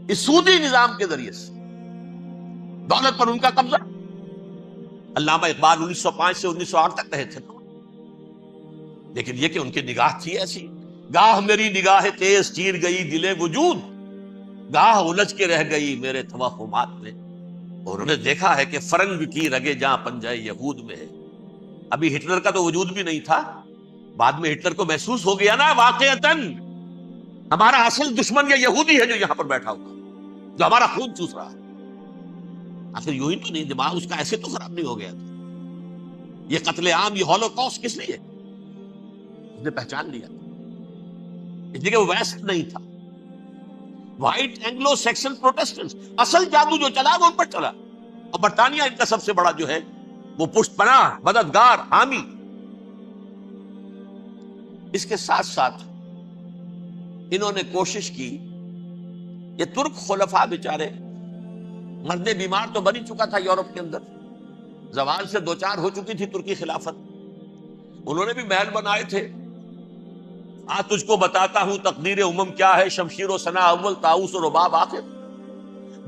اس سودی نظام کے ذریعے سے دولت پر ان کا قبضہ۔ علامہ اقبال 1905 سے 1908 تک رہے تھے، لیکن یہ کہ ان کی نگاہ تھی ایسی، گاہ میری نگاہ تیز چیر گئی دل وجود، گاہ الجھ کے رہ گئی میرے توہمات میں، اور انہوں نے دیکھا ہے کہ فرنگ کی رگے جاں پنجے یہود میں ہے۔ ابھی ہٹلر کا تو وجود بھی نہیں تھا، بعد میں ہٹلر کو محسوس ہو گیا نا واقعتاً ہمارا اصل دشمن یہ یہودی ہے جو یہاں پر بیٹھا ہوا، جو ہمارا خون چوس رہا ہے۔ آخر یوں ہی تو نہیں، دماغ اس کا ایسے تو خراب نہیں ہو گیا تھا۔ یہ قتل عام، یہ ہولوکاسٹ کس لیے؟ اس نے پہچان لیا، اس لیے کہ وہ ویسٹ نہیں تھا، وائٹ اینگلو سیکسن پروٹیسٹنٹس، اصل جادو جو چلا وہ ان پر چلا، اور برطانیہ ان کا سب سے بڑا جو ہے وہ پشت پناہ، مددگار، حامی۔ اس کے ساتھ ساتھ انہوں نے کوشش کی، یہ ترک خلفاء بیچارے، مرد بیمار تو بن ہی چکا تھا یورپ کے اندر، زوال سے دوچار ہو چکی تھی ترکی خلافت، انہوں نے بھی محل بنائے تھے، تجھ کو بتاتا ہوں تقدیر امم کیا ہے، شمشیر و ثنا اول، طاؤس و رباب آخر۔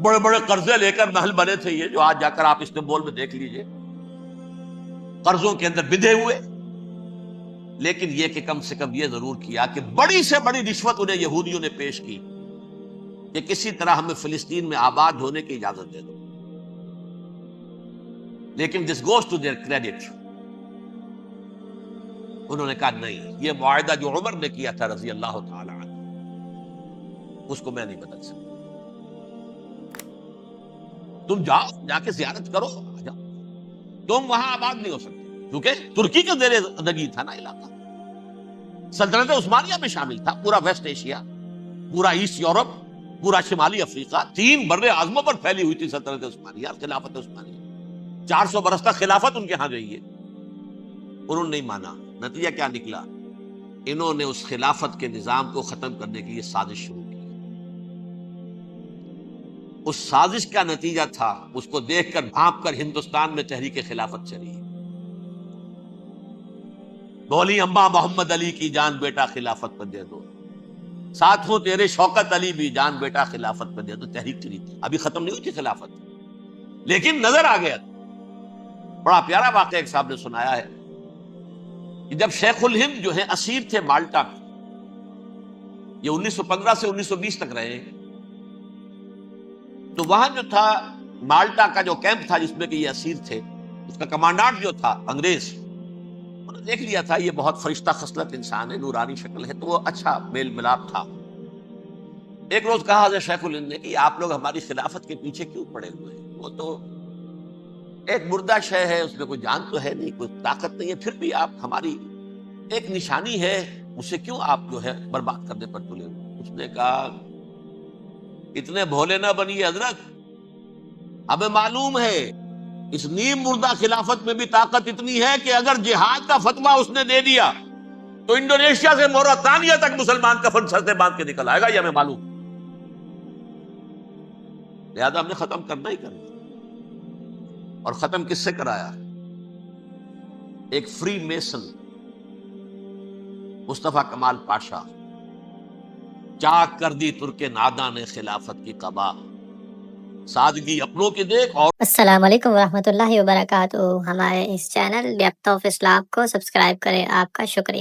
بڑے بڑے قرضے لے کر محل بنے تھے یہ، جو آج جا کر آپ استنبول میں دیکھ لیجئے، قرضوں کے اندر بندھے ہوئے۔ لیکن یہ کہ کم سے کم یہ ضرور کیا کہ بڑی سے بڑی رشوت انہیں یہودیوں نے پیش کی کہ کسی طرح ہمیں فلسطین میں آباد ہونے کی اجازت دے دو، لیکن this goes to their credit, انہوں نے کہا نہیں، یہ معاہدہ جو عمر نے کیا تھا رضی اللہ تعالی عنہ، اس کو میں نہیں بدل سکتا، تم جاؤ، جا کے زیارت کرو، آ جاؤ، تم وہاں آباد نہیں ہو سکتے، کیونکہ ترکی کے زیر زندگی تھا نا علاقہ، سلطنت عثمانیہ میں شامل تھا، پورا ویسٹ ایشیا، پورا ایسٹ یورپ، پورا شمالی افریقہ، 3 بر اعظموں پر پھیلی ہوئی تھی سلطنت عثمانیہ، خلافت عثمانیہ، 400 برس تک خلافت ان کے ہاں رہی ہے۔ انہوں نے نہیں مانا، نتیجہ کیا نکلا؟ انہوں نے اس خلافت کے نظام کو ختم کرنے کے لیے سازش شروع کی۔ اس سازش کا نتیجہ تھا، اس کو دیکھ کر بھانپ کر ہندوستان میں تحریک خلافت چلی، بولی اماں محمد علی کی جان بیٹا خلافت پر دے دو، ساتھوں تیرے شوکت علی بھی جان بیٹا خلافت پر دے دو، تحریک چلی، ابھی ختم نہیں ہوئی تھی خلافت، لیکن نظر آ گیا۔ بڑا پیارا واقعہ ایک صاحب نے سنایا ہے کہ جب شیخ الہند جو ہیں اسیر تھے مالٹا میں، یہ 1915 سے 1920 تک رہے، تو وہاں جو تھا مالٹا کا جو کیمپ تھا جس میں کہ یہ اسیر تھے، اس کا کمانڈانٹ جو تھا انگریز، انہوں نے دیکھ لیا تھا یہ بہت فرشتہ خصلت انسان ہے، نورانی شکل ہے، تو وہ اچھا میل ملاپ تھا۔ ایک روز کہا حضرت شیخ الہند نے کہ آپ لوگ ہماری خلافت کے پیچھے کیوں پڑے ہوئے ہیں؟ وہ تو ایک مردہ شے ہے، اس میں کوئی جان تو ہے نہیں، کوئی طاقت نہیں ہے، پھر بھی آپ ہماری ایک نشانی ہے، اسے کیوں آپ جو ہے برباد کرنے پر تلے ہوئے؟ اس نے کہا اتنے بھولے نہ بنیے حضرت، ہمیں معلوم ہے اس نیم مردہ خلافت میں بھی طاقت اتنی ہے کہ اگر جہاد کا فتویٰ اس نے دے دیا تو انڈونیشیا سے موریتانیہ تک مسلمان کفن سر سے باندھ کے نکل آئے گا، یہ ہمیں معلوم، لہذا ہم نے ختم کرنا ہی کرنا۔ اور ختم کس سے کرایا؟ ایک فری میسن مصطفیٰ کمال پاشا، چاک کر دی ترک ناداں نے خلافت کی قبا، سادگی اپنوں کی دیکھ۔ اور السلام علیکم ورحمۃ اللہ وبرکاتہ۔ ہمارے اس چینل ڈیپتھ آف اسلام کو سبسکرائب کریں، آپ کا شکریہ۔